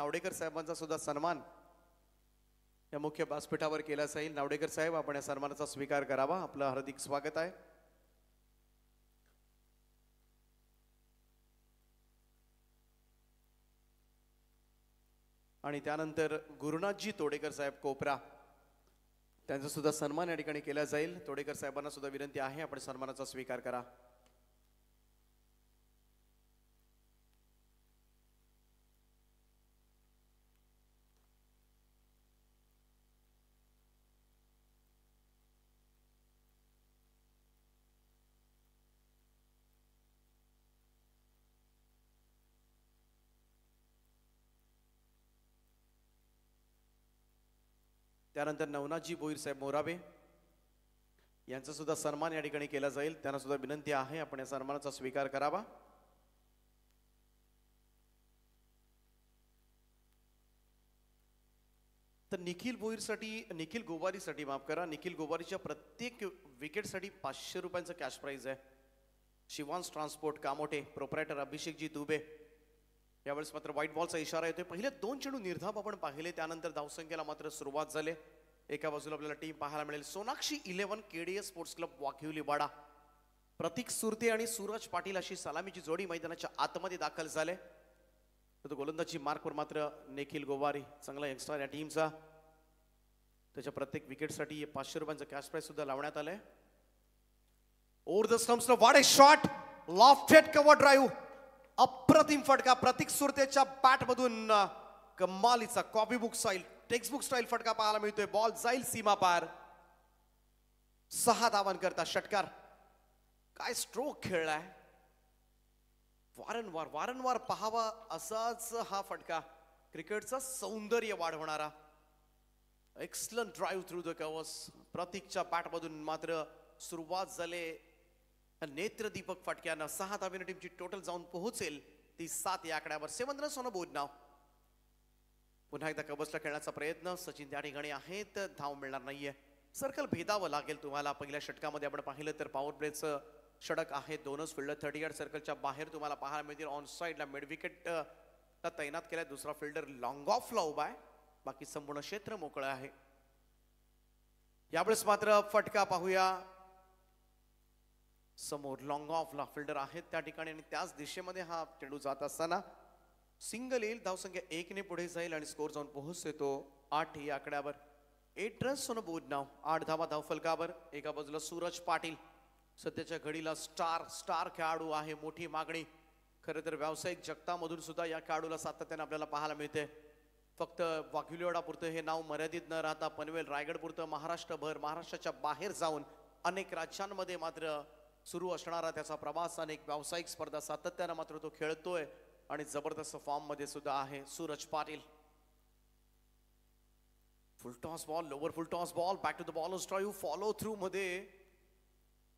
नावडेकर साहेबांचा सुद्धा सन्मान या मुख्य व्यासपीठावर केला जाईल। नावडेकर साहेब, आपण या सन्मानाचा स्वीकार करावा। आपलं हार्दिक स्वागत आहे। आणि त्यानंतर गुरुनाथजी तोडेकर साहेब कोपरा, त्यांचा सुद्धा सन्मान या ठिकाणी केला जाईल। तोडेकर साहेबांना सुद्धा विनंती आहे, आपण सन्मानाचा स्वीकार करा। त्यानंतर नवनाथजी भोईर साहेब मोराबे यांचा सुद्धा सन्मान या ठिकाणी केला जाईल। त्यांना सुद्धा विनंती आहे, आपण या सन्मानाचा स्वीकार करावा। तर निखिल गोवारीसाठी माफ करा, निखिल गोवारीच्या प्रत्येक विकेटसाठी 500 रुपयांचं कॅश प्राइज आहे। शिवांश ट्रान्सपोर्ट कामोठे प्रोप्रायटर अभिषेकजी दुबे, यावेळेस मात्र व्हाईट बॉलचा इशारा येतोय। पहिले 2 चेंडू निर्धाव आपण पाहिले, त्यानंतर धावसंख्येला मात्र सुरुवात झाली। एका बाजूला आपल्याला टीम पाहायला मिळेल Sonakshi 11 KDS sports club Waghivali वाडा, प्रतीक सुरते आणि सूरज पाटील अशी सलामीची जोडी मैदानाच्या आतमध्ये दाखल झाले। तर गोलंदाजी मार्कवर मात्र निखिल गोवारी, चांगला यंगस्टर या टीमचा, त्याच्या प्रत्येक विकेटसाठी 500 रुपयांचं कॅश प्राइज सुद्धा लावण्यात आलंय। ओव्हर द स्टंप्स वाडे शॉट, लॉफ्टेड कव्हर ड्राइव्ह, अप्रतिम फटका प्रतीक सुरतेच्या बॅट मधून, कमालीचा copy book style text book style फटका पाहायला मिळतोय। बॉल जाईल सीमा पार, 6 धावांकरता षटकार। काय स्ट्रोक खेळलाय, वारंवार पाहावा असाच हा फटका, क्रिकेटचं सौंदर्य वाढवणारा। Excellent drive through the covers, प्रतीकच्या बॅट मधून मात्र सुरुवात झाले नेत्रदीपक फटक्यानं। 6 धावेने टीमची टोटल जाऊन पोहोचेल ती 7 या आकड्यावर। 7 रन्स ऑन अ बोर्ड नाव। पुन्हा एकदा कबसला खेळण्याचा प्रयत्न, सचिन त्या ठिकाणी आहेत, धाव मिळणार नाहीये। सर्कल भेदावं लागेल तुम्हाला। पहिल्या षटकामध्ये आपण पाहिलं तर पॉवर प्लेचं षटक आहे, 2च फिल्डर 30 यार्ड सर्कलच्या बाहेर तुम्हाला पाहायला मिळतील। ऑन साइडला मिड विकेटला तैनात केलाय, दुसरा फिल्डर लॉंग ऑफला उभा आहे, बाकी संपूर्ण क्षेत्र मोकळं आहे। यावेळेस मात्र फटका पाहूया, समोर लॉंग ऑफला फिल्डर आहेत त्या ठिकाणी आणि त्याच दिशेमध्ये हा चेंडू जात असताना सिंगल येईल। धावसंख्या 1 ने पुढे जाईल आणि स्कोर जाऊन पोहोचतो तो 8 या आकड्यावर। 8 रन्स ऑन अ बोर्ड नाव, 8 धावा धावफलकावर। एका बाजूला सूरज पाटील, सध्याच्या घडीला स्टार खेळाडू आहे, मोठी मागणी। खरं तर व्यावसायिक जगतामधून सुद्धा या खेळाडूला सातत्याने आपल्याला पाहायला मिळते। फक्त वाघिवलीवाडा पुरतं हे नाव मर्यादित न राहता पनवेल रायगड पुरतं महाराष्ट्रभर, महाराष्ट्राच्या बाहेर जाऊन अनेक राज्यांमध्ये मात्र सुरू असणारा त्याचा प्रवास, अनेक व्यावसायिक स्पर्धा सातत्याने मात्र तो खेळतोय आणि जबरदस्त फॉर्म मध्ये सुद्धा आहे Suraj Patil. Full toss ball, lower full toss ball, back to the bowler's drive, follow through मध्ये।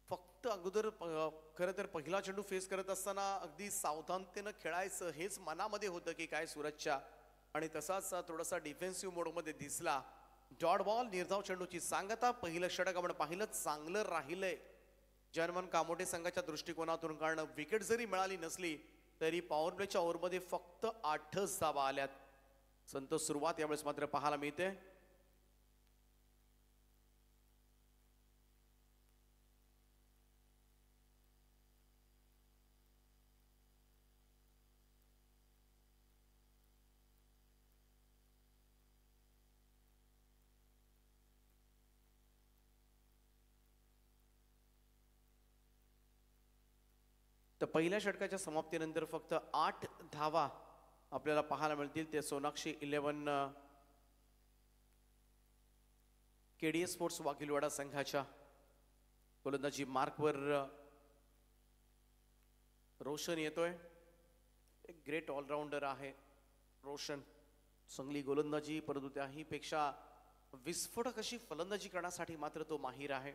फक्त अगोदर खरं तर पहिला चेंडू फेस करत असताना अगदी सावधानतेनं खेळायचं हेच मनामध्ये होतं की काय सूरजच्या, आणि तसाच थोडासा डिफेन्सिव्ह मोड मध्ये दिसला। डॉट बॉल, निर्धाव चेंडूची सांगता। पहिलं षटक आपण पाहिलं, चांगलं राहिलंय जर्मन कामोठे संघाच्या दृष्टिकोनातून, कारण विकेट जरी मिळाली नसली तरी पॉवर प्लेच्या ओव्हरमध्ये फक्त 8च धावा आल्यात। संतोष सुरुवात यावेळेस मात्र पाहायला मिळते। तर पहिल्या षटकाच्या समाप्तीनंतर फक्त 8 धावा आपल्याला पाहायला मिळतील। ते सोनाक्षी 11 केडीएस स्पोर्ट्स वाघिलवाडा संघाच्या। गोलंदाजी मार्कवर रोशन येतोय, एक ग्रेट ऑलराऊंडर आहे रोशन। चांगली गोलंदाजी, परंतु त्याही पेक्षा विस्फोटक अशी फलंदाजी करण्यासाठी मात्र तो माहीर आहे।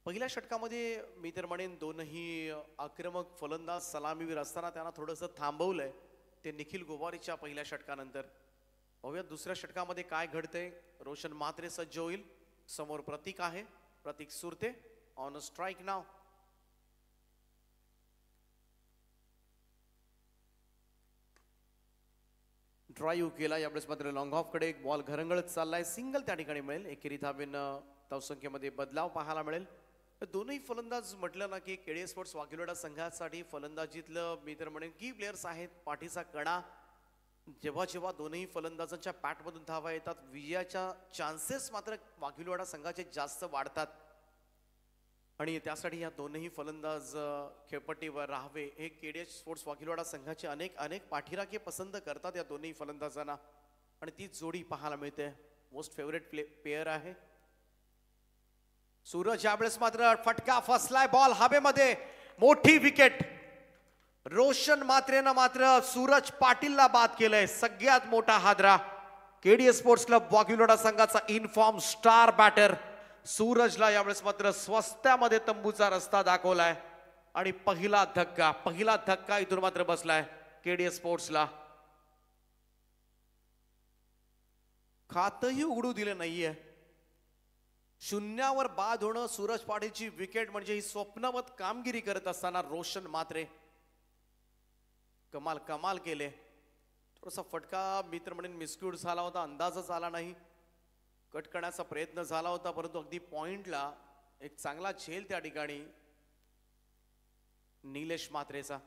पहिल्या षटकामध्ये मी तर म्हणेन दोनही आक्रमक फलंदाज सलामीवीर असताना त्यांना थोडंसं थांबवलंय ते निखिल गोवारीच्या पहिल्या षटकानंतर। पाहूया दुसऱ्या षटकामध्ये काय घडतंय। रोशन म्हात्रे सज्ज होईल, समोर प्रतीक आहे, Prateek Surte on a strike नाव। ड्राईव्ह केला यावेळेस मात्र लॉंग ऑफ कडे बॉल घरंगळत चाललाय. सिंगल त्या ठिकाणी मिळेल. एकेरी धावेनं धावसंख्येमध्ये बदलाव पाहायला मिळेल. दोन्ही फलंदाज म्हटलं ना की केडीए स्पोर्ट्स वाघिलवाडा संघासाठी फलंदाजीतलं मी तर म्हणेन की प्लेयर्स आहेत पाठीचा कणा. जेव्हा जेव्हा दोन्ही फलंदाजांच्या पॅटमधून धावा येतात विजयाच्या चान्सेस मात्र वाघिलवाडा संघाचे जास्त वाढतात. आणि त्यासाठी या दोन्ही फलंदाज खेळपट्टीवर राहावे हे केडीए स्पोर्ट्स वाघिलवाडा संघाचे अनेक पाठीराखे पसंत करतात या दोन्ही फलंदाजांना. आणि ती जोडी पाहायला मिळते. मोस्ट फेवरेट प्लेयर आहे सूरज. यावेळेस मात्र फटका फसलाय. बॉल हवेमध्ये. मोठी विकेट. रोशन मात्रेनं मात्र सूरज पाटीलला बाद केलंय. सगळ्यात मोठा हादरा केडीए स्पोर्ट्स क्लब वाघिलवाडा संघाचा इनफॉर्म स्टार बॅटर सूरजला यावेळेस मात्र स्वस्त्यामध्ये तंबूचा रस्ता दाखवलाय. आणि पहिला धक्का इथून मात्र बसलाय केडीए स्पोर्ट्सला. खातही उघडू दिलं नाहीये. शून्यावर बाद होणं सूरज पाटीलची विकेट म्हणजे ही स्वप्नवत कामगिरी करत असताना रोशन मात्रे कमाल केले. थोडासा फटका मित्र म्हणून मिसक्यूट झाला होता. अंदाजच आला नाही. कट करण्याचा प्रयत्न झाला होता परंतु अगदी पॉइंटला एक चांगला झेल त्या ठिकाणी निलेश मात्रेचा.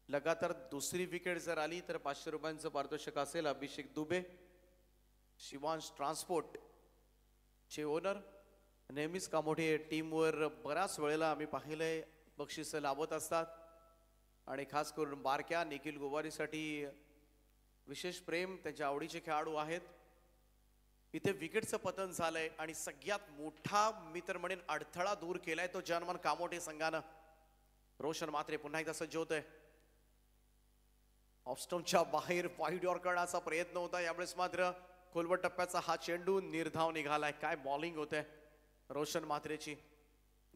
लगातार दुसरी विकेट जर आली तर 500 रुपयांचं पारितोषिक असेल. अभिषेक दुबे शिवांश ट्रान्सपोर्ट चे ओनर नेहमीच कामोठे टीमवर बऱ्याच वेळेला आम्ही पाहिलंय बक्षीस लावत असतात. आणि खास करून बारक्या निखिल गोवारीसाठी विशेष प्रेम. त्यांच्या आवडीचे खेळाडू आहेत. इथे विकेटचं पतन झालंय आणि सगळ्यात मोठा मी तर म्हणेन अडथळा दूर केलाय तो जर्मन कामोठे संघानं. रोशन मात्रे पुन्हा एकदा सज्ज होतोय. ऑफस्टोनच्या बाहेर वाईड ऑर करण्याचा प्रयत्न होता. यावेळेस मात्र खोलवट टप्प्याचा हा चेंडू निर्धाव निघालाय. काय बॉलिंग होते रोशन मात्रेची.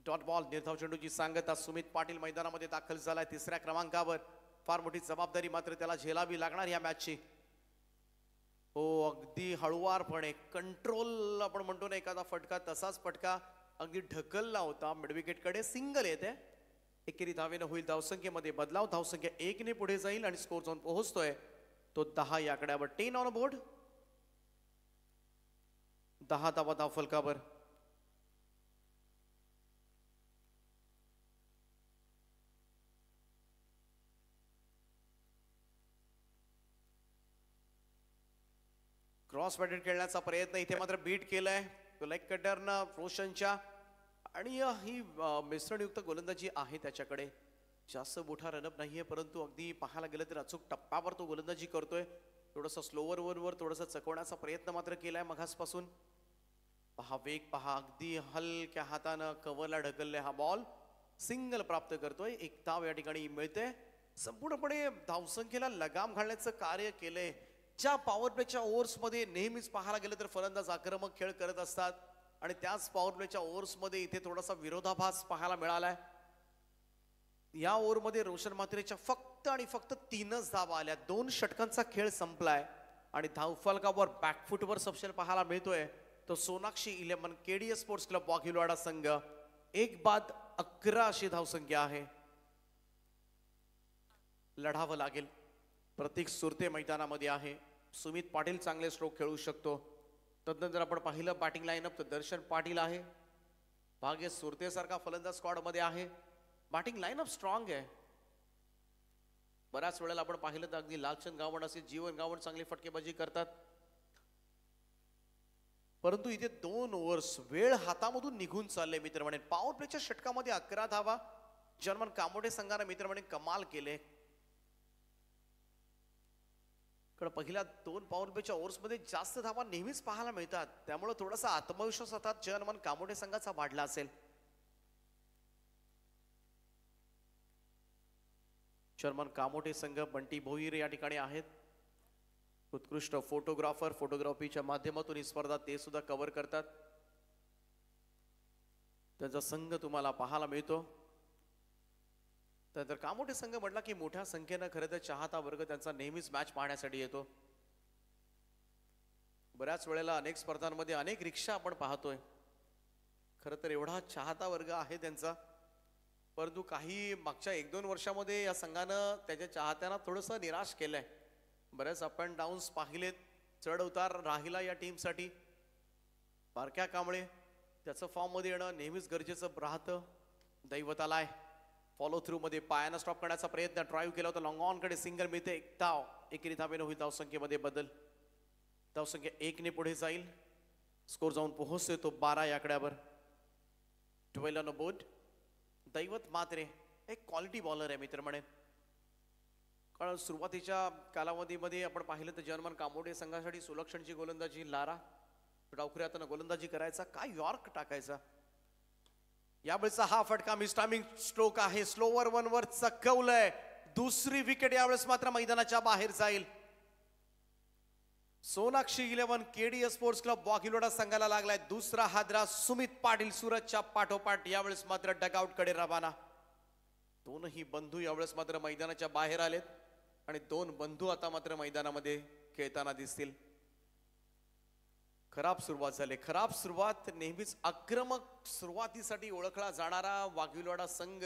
डॉट बॉल निर्धाव चेंडूची सांगता. सुमित पाटील मैदानामध्ये दाखल झालाय 3ऱ्या क्रमांकावर. फार मोठी जबाबदारी मात्र त्याला झेलावी लागणार या मॅचची. हो अगदी हळुवारपणे कंट्रोल आपण म्हणतो ना एखादा फटका तसाच फटका अगदी ढकलला होता. मिडविकेट कडे सिंगल येते. एकेरी धावेनं होईल धावसंख्येमध्ये बदलाव. धावसंख्या 1 ने पुढे जाईल आणि स्कोर जाऊन पोहोचतोय तो 10 या आकड्यावर. 10 ऑन बोर्ड. 10 धावा धाव फलकावर. क्रॉस बॅटेड खेळण्याचा प्रयत्न इथे मात्र बीट केलाय लेग कटरनं रोशनच्या. आणि ही मिश्रणयुक्त गोलंदाजी आहे त्याच्याकडे. जास्त मोठा रनअप नाहीये परंतु अगदी पाहायला गेलं तर अचूक टप्प्यावर तो गोलंदाजी करतोय. थोडंसं स्लोवर वर थोडंसं चकवण्याचा प्रयत्न मात्र केलाय मघासपासून. पहा वेग पहा. अगदी हलक्या हातानं कव्हरला ढकलले. हा बॉल सिंगल प्राप्त करतोय. एक धाव या ठिकाणी मिळते. संपूर्णपणे धावसंख्येला लगाम घालण्याचं कार्य केलंय. ज्या पॉवर प्लेच्या ओव्हर्समध्ये नेहमीच पाहायला गेलं तर फलंदाज आक्रमक खेळ करत असतात आणि त्याच पॉवर प्लेच्या ओव्हर्समध्ये इथे थोडासा विरोधाभास पाहायला मिळालाय. या ओव्हरमध्ये रोशन मात्रेच्या फक्त आणि फक्त 3च धावा आल्या. 2 षटकांचा खेळ संपलाय आणि धावफलकावर बॅकफुटवर सपशेल पाहायला मिळतोय तो सोनाक्षी 11 केडीए स्पोर्ट्स क्लब वाघिलवाडा संघ. 1 बाद 11 अशी धावसंख्या आहे. लढावं लागेल. प्रतीक सुरते मैदानामध्ये आहे. सुमित पाटील चांगले स्ट्रोक खेळू शकतो. तदनंतर आपण पाहिलं बॅटिंग लाईनअप तर दर्शन पाटील आहे. भाग्य सुरते सारखा फलंदाज स्क्वॉड मध्ये आहे. बॅटिंग लाईनअप स्ट्रॉंग आहे. बऱ्याच वेळेला आपण पाहिलं तर अगदी लालचंद गावण असेल जीवन गावण चांगली फटकेबाजी करतात. परंतु इथे 2 ओव्हर्स वेळ हातामधून निघून चालले मित्र म्हणे. पॉवर प्लेच्या षटकामध्ये 11 धावा जर्मन कामोठे संघाने मित्र म्हणे कमाल केले. पहिल्या 2 पॉवर प्लेच्या ओव्हर्समध्ये जास्त धावा नेहमीच पाहायला मिळतात. त्यामुळे थोडासा आत्मविश्वास आता जर्मन कामोठे संघाचा वाढला असेल. जर्मन कामोठे संघ बंटी भोईर या ठिकाणी आहेत. उत्कृष्ट फोटोग्राफर. फोटोग्राफीच्या माध्यमातून ही स्पर्धा ते सुद्धा कव्हर करतात. त्यांचा संघ तुम्हाला पाहायला मिळतो. तर कामोठे संघ म्हटला की मोठ्या संख्येनं खरं तर चाहता वर्ग त्यांचा नेहमीच मॅच पाहण्यासाठी येतो. बऱ्याच वेळेला अनेक स्पर्धांमध्ये अनेक रिक्षा आपण पाहतोय. खरं तर एवढा चाहता वर्ग आहे त्यांचा. परंतु काही मागच्या 1-2 वर्षामध्ये या संघानं त्याच्या चाहत्यांना थोडंसं निराश केलंय. बरेच अप अँड डाऊन्स पाहिलेत, चढ उतार राहिला या टीमसाठी. बारक्या कांबळे त्याचं फॉर्ममध्ये येणं नेहमीच गरजेचं राहतं. दैवत आलाय फॉलो थ्रू मध्ये, पायानं स्टॉप करण्याचा प्रयत्न, ड्राईव्ह केला होता, लॉंग ऑन कडे सिंगल मिळते. एक धाव, एकेरी धावेनं होईल धावसंख्येमध्ये बदल. धावसंख्या 1 पुढे जाईल. स्कोर जाऊन पोहोचतोय तो 12 या आकड्यावर. 12 ऑन अ बोर्ड. दैवत मात्रे एक क्वालिटी बॉलर आहे मित्र म्हणेन. कारण सुरुवातीच्या कालावधीमध्ये आपण पाहिलं तर जर्मन कामोडे संघासाठी सुलक्षणची गोलंदाजी, लारा डावखुरी हातानं गोलंदाजी करायचा, काय यॉर्क टाकायचा. यावेळेचा हा फटका मिस्टामिंग स्ट्रोक आहे, स्लोवर 1 वर चकवलंय. दुसरी विकेट यावेळेस मात्र मैदानाच्या बाहेर जाईल. सोनाक्षी 11 केडीएस स्पोर्ट्स क्लब वाघिलोडा संघाला लागलाय दुसरा हादरा. सुमित पाटील सूरजच्या पाठोपाठ यावेळेस मात्र डगआउट कडे रवाना. दोनही बंधू यावेळेस मात्र मैदानाच्या बाहेर आलेत आणि 2 बंधू आता मात्र मैदानामध्ये खेळताना दिसतील. खराब सुरुवात झाली. खराब सुरुवात नेहमीच आक्रमक सुरुवातीसाठी ओळखला जाणारा वाघिलोडा संघ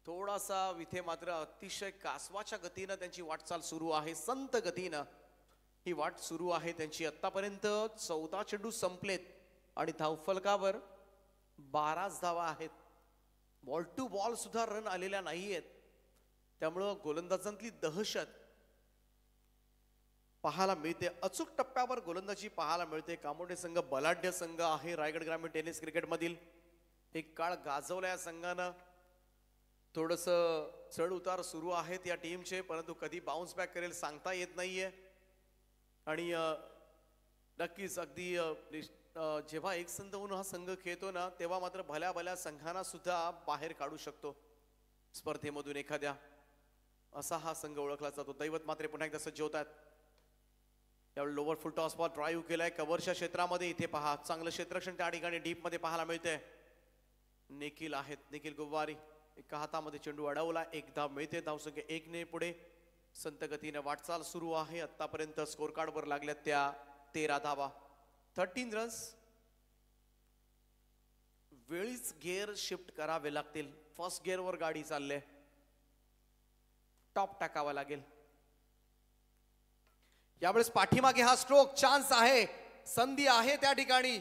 थोडासा इथे मात्र अतिशय कासवाच्या गतीनं त्यांची वाटचाल सुरू आहे. संत गतीनं ही वाट सुरू आहे त्यांची. आतापर्यंत 14 चेंडू संपलेत आणि धावफलकावर 12 धावा आहेत. बॉल टू बॉल सुद्धा रन आलेल्या नाहीयेत. त्यामुळं गोलंदाजांतली दहशत पाहायला मिळते. अचूक टप्प्यावर गोलंदाजी पाहायला मिळते. कामोडे संघ बलाढ्य संघ आहे रायगड ग्रामीण टेनिस क्रिकेट मधील. एक काळ गाजवला या संघानं. थोडस चढ उतार सुरू आहेत या टीमचे, परंतु कधी बाउन्स बॅक करेल सांगता येत नाहीये. आणि नक्कीच अगदी जेव्हा एक संघ होऊन हा संघ खेळतो ना, तेव्हा मात्र भल्या भल्या संघांना सुद्धा बाहेर काढू शकतो स्पर्धेमधून एखाद्या. असा हा संघ ओळखला जातो. दैवत मात्र पुन्हा एकदा सज्ज होतात. यावेळी lower full toss ball drive केलाय कव्हरच्या क्षेत्रामध्ये. इथे पहा चांगलं क्षेत्ररक्षण त्या ठिकाणी डीप मध्ये पाहायला मिळते. निखिल आहेत, निखिल गुव्वारी एका हातामध्ये चेंडू अडवला. 1 धाव मिळते. धावसंख्या 1 पुढे. संत गतीने वाटचाल सुरू आहे. आतापर्यंत स्कोर कार्ड वर लागल्यात त्या 13 धावा, 13 रन्स. वेळीच गिअर शिफ्ट करावे लागतील. फर्स्ट गिअर वर गाडी चालले, टॉप टाकावा लागेल. यावेळेस पाठीमागे हा स्ट्रोक चान्स आहे, संधी आहे त्या ठिकाणी.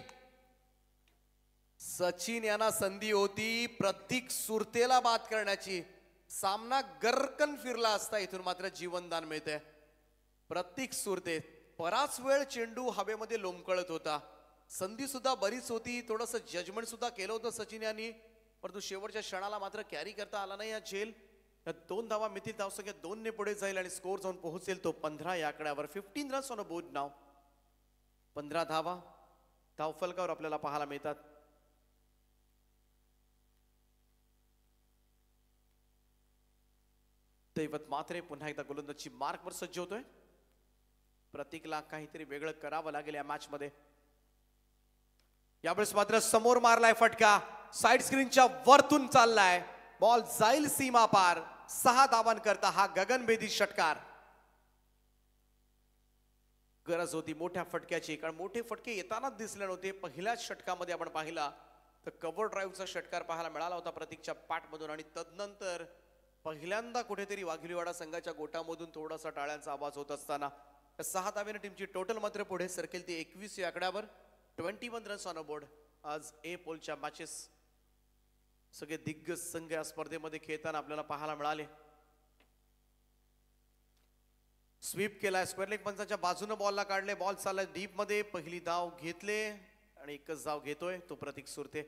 सचिन यांना संधी होती प्रतीक सुरतेला बाद करण्याची. सामना गरकन फिरला असता. इथून मात्र जीवनदान मिळते. प्रतीक सुरते बराच वेळ चेंडू हवेमध्ये लोंबकळत होता. संधी सुद्धा बरीच होती. थोडस जजमेंट सुद्धा केलं होतं सचिन यांनी, परंतु शेवटच्या क्षणाला मात्र कॅरी करता आला नाही. या झेल 2 धावा मिळतील. धावसंख्या 2 पुढे जाईल आणि स्कोर जाऊन पोहोचेल तो 15 या आकड्यावर. 15 रन्स ऑन अ बोर्ड नाव. 15 धावा धावफलकावर आपल्याला पाहायला मिळतात. दैवत मात्रे पुन्हा एकदा गोलंदाजी मार्कवर सज्ज होतोय. प्रतीकला काहीतरी वेगळं करावं लागेल या मॅच मध्ये. यावेळेस मात्र समोर मारलाय फटका. साइड स्क्रीनच्या वरतून चाललाय. बॉल जाईल सीमा पार. 6 धावांकरता हा गगनभेदी षटकार. गरज होती मोठ्या फटक्याची, कारण मोठे फटके येतानाच दिसले नव्हते. पहिल्याच षटकामध्ये आपण पाहिला तर कव्हर ड्राईव्हचा षटकार पाहायला मिळाला होता प्रतीकच्या पाठमधून. आणि तदनंतर पहिल्यांदा कुठेतरी वाघिलीवाडा संघाच्या गोटामधून थोडासा टाळ्यांचा आवाज होत असताना 6 धावेने टीमची टोटल मात्र पुढे सरकेल ती 21 या आकड्यावर. 21 रन्स ऑन अ बोर्ड. आज ए पोलच्या मॅचेस सगळे दिग्गज संघ या स्पर्धेमध्ये खेळताना आपल्याला पाहायला मिळाले. स्वीप केलाय. स्क्वेअर लेग पंचाच्या बाजूने बॉलला काढले. बॉल चाललाय डीप मध्ये. पहिली धाव घेतले आणि एकच धाव घेतोय तो प्रतीक सुरते.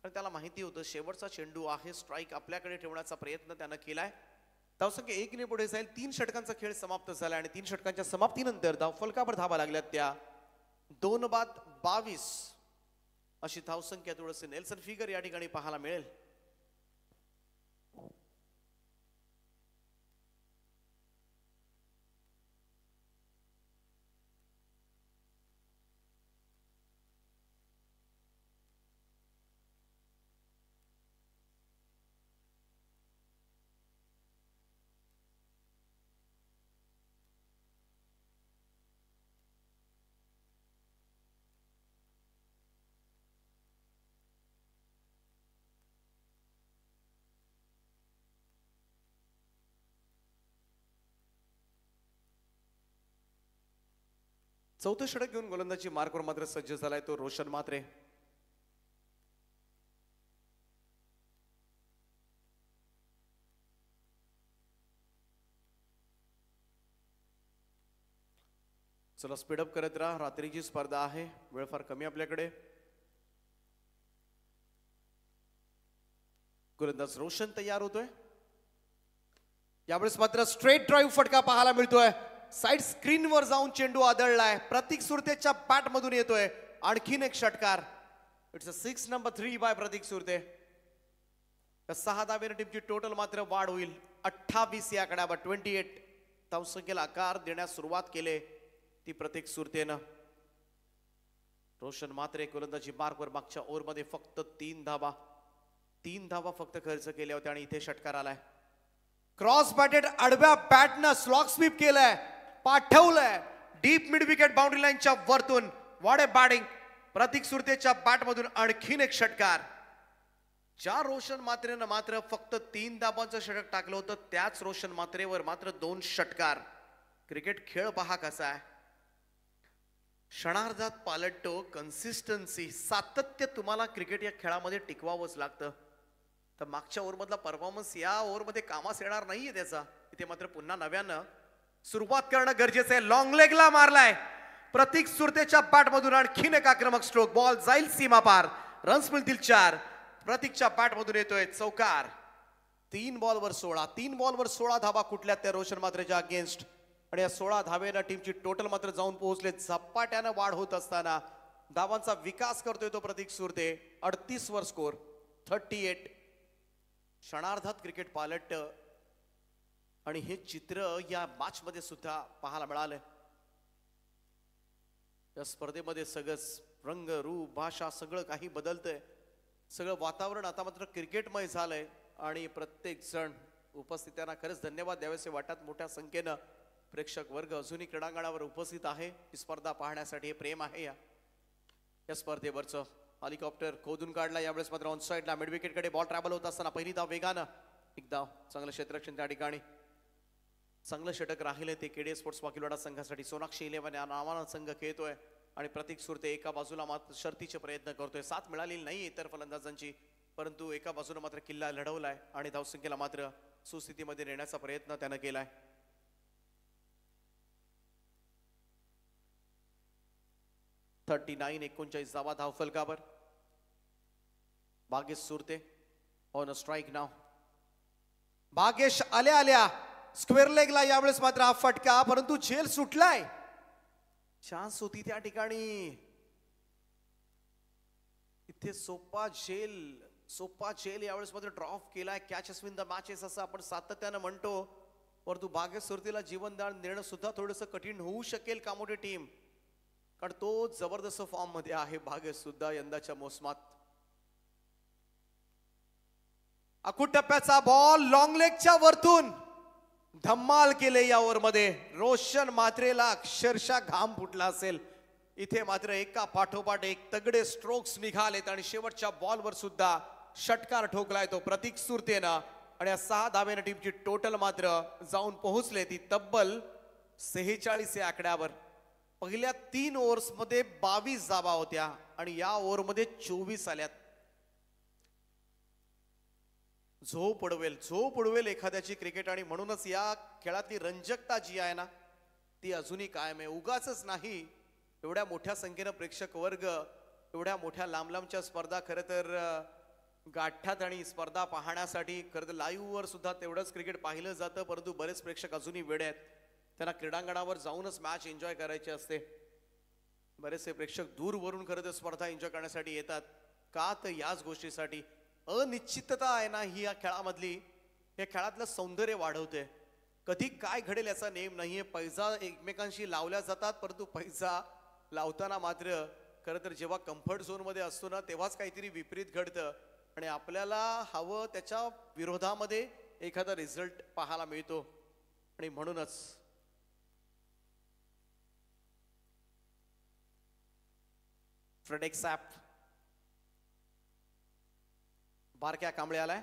कारण त्याला माहिती होतं शेवटचा चेंडू आहे, स्ट्राईक आपल्याकडे ठेवण्याचा प्रयत्न त्यानं केलाय. धावसंख्या 1 पुढे जाईल. 3 षटकांचा खेळ समाप्त झाला आणि 3 षटकांच्या समाप्तीनंतर धावफलकावर धावा लागल्यात त्या 2 बाद 22 अशी धावसंख्या. थोडंसं नेल्सन फिगर या ठिकाणी पाहायला मिळेल. चौथं षटक घेऊन गोलंदाजी मार्कवर मात्र सज्ज झालाय तो रोशन म्हात्रे. चला स्पीडअप करत राहा, रात्रीची स्पर्धा आहे, वेळ फार कमी आपल्याकडे. गोलंदाज रोशन तयार होतोय. यावेळेस मात्र स्ट्रेट ड्राईव्ह फटका पाहायला मिळतोय. साइड स्क्रीनवर जाऊन चेंडू आदळलाय. प्रतीक सुरतेच्या बॅट मधून येतोय आणखीन एक षटकार. इट्स अ 6 नंबर 3 बाय प्रतीक सुरते. 6 धावेने टीमची टोटल मात्र वाढ होईल 28 या आकड्यावर. 28 धावसंख्येला आकार देण्यास सुरुवात केले ती प्रतीक सुरतेनं. रोशन म्हात्रे गोलंदाजी मार्कवर मागच्या ओव्हरमध्ये फक्त 3 धावा फक्त खर्च केल्या होत्या आणि इथे षटकार आलाय. क्रॉस बॅटेड आडव्या बॅटनं स्लॉग स्वीप केलंय, पाठवलंय डीप मिड विकेट बाउंड्री लाईनच्या वरतून. वॉट ए बॅटिंग प्रतीक सुरतेच्या बॅटमधून आणखीन एक षटकार. ज्या रोशन म्हात्रेनं मात्र फक्त 3 धाबांचं षटक टाकलं होतं त्याच रोशन म्हात्रेवर मात्र 2 षटकार. क्रिकेट खेळ पहा कसा आहे. क्षणार्धात पालटतो. कन्सिस्टन्सी, सातत्य तुम्हाला क्रिकेट या खेळामध्ये टिकवावंच लागतं. तर मागच्या ओव्हरमधला परफॉर्मन्स या ओव्हरमध्ये कामास येणार नाहीये त्याचा. इथे मात्र पुन्हा नव्यानं सुरुवात करणं गरजेचं आहे. लॉंग लेगला मारलाय प्रतीक सुरतेच्या बॅटमधून आणखीन एक आक्रमक स्ट्रोक. बॉल जाईल सीमा पार, रन्स मिळतील 4. प्रतीकच्या बॅटमधून येतोय चौकार. 3 बॉलवर 16 धावा कुठल्या त्या रोशन म्हात्रेच्या अगेन्स्ट. आणि या 16 धावेनं टीमची टोटल मात्र जाऊन पोहोचले. झपाट्यानं वाढ होत असताना धावांचा विकास करतोय तो प्रतीक सुरते. 38 वर स्कोर 38. क्षणार्धात क्रिकेट पालट आणि हे चित्र या मॅच मध्ये सुद्धा पाहायला मिळालं. या स्पर्धेमध्ये सगळंच रंग रूप भाषा सगळं काही बदलतंय. सगळं वातावरण आता मात्र क्रिकेटमय झालंय आणि प्रत्येक जण उपस्थितांना खरंच धन्यवाद द्यावेसे वाटत. मोठ्या संख्येनं प्रेक्षक वर्ग अजूनही क्रीडांगणावर उपस्थित आहे. ही स्पर्धा पाहण्यासाठी हे प्रेम आहे. या स्पर्धेवरचं हेलिकॉप्टर खोदून काढला. यावेळेस मात्र ऑन साइडला मिड विकेटकडे बॉल ट्रॅव्हल होत असताना पहिली धाव वेगानं. एक धाव, चांगलं क्षेत्ररक्षण त्या ठिकाणी. चांगलं षटक राहिले ते केडीए स्पोर्ट्स वाकिलवाडा संघासाठी. सोनाक्षी 11 या नावानं संघ खेळतोय आणि प्रतीक सुरते एका बाजूला मात्र शर्तीचे प्रयत्न करतोय. साथ मिळालेली नाही इतर फलंदाजांची, परंतु एका बाजूला मात्र किल्ला लढवलाय आणि धावसंख्येला मात्र सुस्थितीमध्ये नेण्याचा प्रयत्न त्यानं केलाय. $39 धावा धावफलकावर. Bhagesh Surte on a strike नाव. भागेश आल्या स्क्वेअर लेगला यावेळेस मात्र हा फटका, परंतु झेल सुटलाय. चान्स होती त्या ठिकाणी. इथे सोपा झेल यावेळेस मात्र ड्रॉप केलाय. कॅचेस विन द मॅचेस असं आपण सातत्यानं म्हणतो, परंतु भागेश सुरतेला जीवनदान देणं सुद्धा थोडंसं कठीण होऊ शकेल कामोठे टीम, कारण तो जबरदस्त फॉर्म मध्ये आहे भागेश सुद्धा यंदाच्या मोसमात. अकुट टप्प्याचा बॉल लॉंग लेगच्या वरतून धम्माल केले या ओव्हर मध्ये. रोशन म्हात्रेला अक्षरशः घाम फुटला असेल. इथे मात्र एका पाठोपाठ एक तगडे स्ट्रोक्स निघालेत आणि शेवटच्या बॉलवर सुद्धा षटकार ठोकलाय तो प्रतीक सुरतेनं. आणि या 6 धावेनं टीमची टोटल मात्र जाऊन पोहोचले ती तब्बल 46 या आकड्यावर. पहिल्या 3 ओव्हर्स मध्ये 22 धावा होत्या आणि या ओव्हर मध्ये 24 आल्यात. झोप उडवेल एखाद्याची क्रिकेट. आणि म्हणूनच या खेळातली रंजकता जी आहे ना ती अजूनही कायम आहे. उगाचच नाही एवढ्या मोठ्या संख्येनं प्रेक्षक वर्ग एवढ्या मोठ्या लांबच्या स्पर्धा खरं तर गाठ्यात आणि स्पर्धा पाहण्यासाठी खरं तर लाईव्ह वर सुद्धा तेवढंच क्रिकेट पाहिलं जातं, परंतु बरेच प्रेक्षक अजूनही वेडे आहेत. त्यांना क्रीडांगणावर जाऊनच मॅच एन्जॉय करायची असते. बरेचसे प्रेक्षक दूरवरून खरं तर स्पर्धा एन्जॉय करण्यासाठी येतात. का तर याच गोष्टीसाठी. अनिश्चितता आहे ना ही या खेळामधली, या खेळातलं सौंदर्य वाढवते. कधी काय घडेल याचा नेम नाहीये. पैजा एकमेकांशी लावल्या जातात, परंतु पैजा लावताना मात्र खरं तर जेव्हा कम्फर्ट झोन मध्ये असतो ना तेव्हाच काहीतरी विपरीत घडतं आणि आपल्याला हवं त्याच्या विरोधामध्ये एखादा रिझल्ट पाहायला मिळतो. आणि म्हणूनच फ्रेडेक सॅप बारक्या कांबळे आलाय.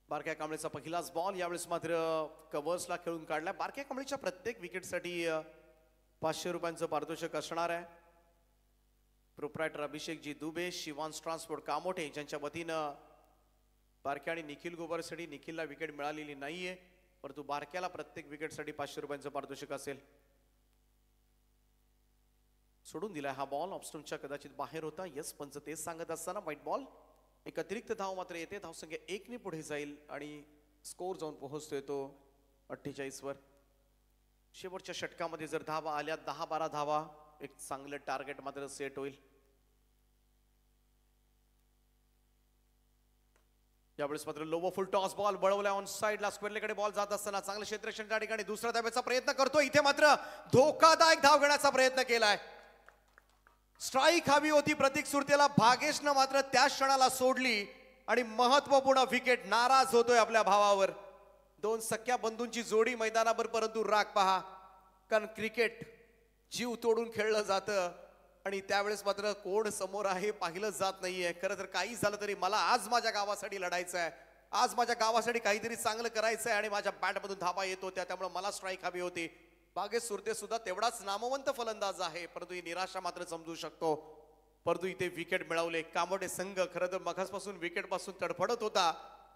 बारक्या कांबळेचा पहिलाच बॉल यावेळेस मात्र कव्हर्सला खेळून काढलाय. बारक्या कांबळेच्या प्रत्येक विकेटसाठी 500 पारितोषिक असणार आहे. प्रोप्रायटर अभिषेकजी दुबे, शिवांश ट्रान्सपोर्ट कामोठे ज्यांच्या वतीनं बारक्या आणि निखिल गोबारसाठी निखिलला विकेट मिळालेली नाहीये, परंतु बारक्याला प्रत्येक विकेटसाठी 500 पारितोषिक असेल. सोडून दिलाय हा बॉल, ऑफस्टोनच्या कदाचित बाहेर होता. यस, पंच तेच सांगत असताना व्हाईट बॉल. एक अतिरिक्त धाव मात्र येते. धावसंख्या 1 ने पुढे जाईल आणि स्कोर जाऊन पोहोचतोय तो 48 वर. शेवटच्या षटकामध्ये जर धावा आल्या 10-12 धावा, एक चांगलं टार्गेट मात्र सेट होईल. यावेळेस मात्र लोवर फुल टॉस बॉल बळवला ऑन साइडला. स्क्वेअरलेकडे बॉल जात असताना चांगलं क्षेत्ररक्षण त्या ठिकाणी दुसऱ्या धाब्याचा प्रयत्न करतो. इथे मात्र धोकादायक धाव घेण्याचा प्रयत्न केलाय. स्ट्राईक हवी होती प्रतीक सुरतेला, भागेशनं मात्र त्या क्षणाला सोडली आणि महत्वपूर्ण विकेट. नाराज होतोय आपल्या भावावर. दोन सख्या बंधूंची जोडी मैदानावर, परंतु राग पहा, कारण क्रिकेट जीव तोडून खेळलं जातं आणि त्यावेळेस मात्र कोण समोर आहे पाहिलं जात नाहीये. खरं तर काही झालं तरी मला आज माझ्या गावासाठी लढायचं आहे, आज माझ्या गावासाठी काहीतरी चांगलं करायचं आहे आणि माझ्या बॅटमधून धाबा येत होत्या, त्यामुळे मला स्ट्राईक हवी होती. भागेश सुरते सुद्धा तेवढाच नामवंत फलंदाज आहे, परंतु ही निराशा मात्र समजू शकतो. परंतु इथे विकेट मिळवले. कामोठे संघ खरं तर मगासपासून विकेट पासून तडफडत होता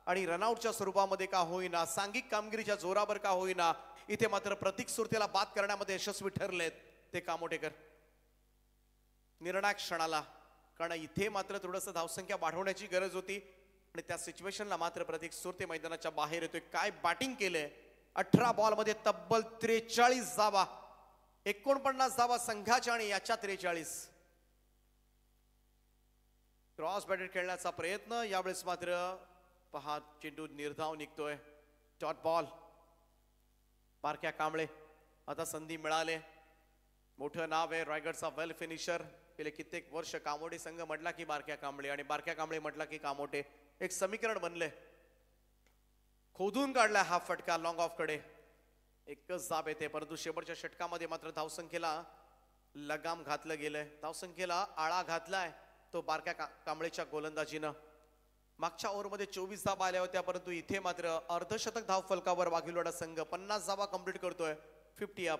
आणि रनआउटच्या स्वरूपामध्ये का होईना, सांघिक कामगिरीच्या जोरावर का होईना, इथे मात्र प्रतीक सुरतेला बाद करण्यामध्ये यशस्वी ठरलेत ते कामोठेकर. निर्णायक क्षणाला, कारण इथे मात्र थोडंसं धावसंख्या वाढवण्याची गरज होती आणि त्या सिच्युएशनला मात्र प्रतीक सुरते मैदानाच्या बाहेर येतोय. काय बॅटिंग केलंय. 18 बॉल मध्ये तब्बल 43 धावा, 49 धावा संघाच्या आणि याच्या 43. क्रॉस बॅटेड खेळण्याचा प्रयत्न. यावेळेस मात्र पहा चेंडू निर्धाव निघतोय. Dot ball. बारक्या कांबळे आता संधी मिळाले. मोठं नाव आहे, रायगडचा वेल फिनिशर. गेले कित्येक वर्ष कामोठे संघ म्हटला की बारक्या कांबळे आणि बारक्या कांबळे म्हटला की कामोठे, एक समीकरण बनले. खोदून काढला हा फटका लॉंग ऑफ कडे. एकच जाब येते, परंतु शेवटच्या षटकामध्ये मात्र धावसंख्येला लगाम घातलं गेलंय. धावसंख्येला आळा घातलाय तो बारक्या कांबळेच्या गोलंदाजीनं. मागच्या ओव्हरमध्ये 24 धावा आल्या होत्या, परंतु इथे मात्र अर्धशतक धाव फलकावर वाघिलवाडा संघ 50 धावा कंप्लीट करतोय. 50 अप.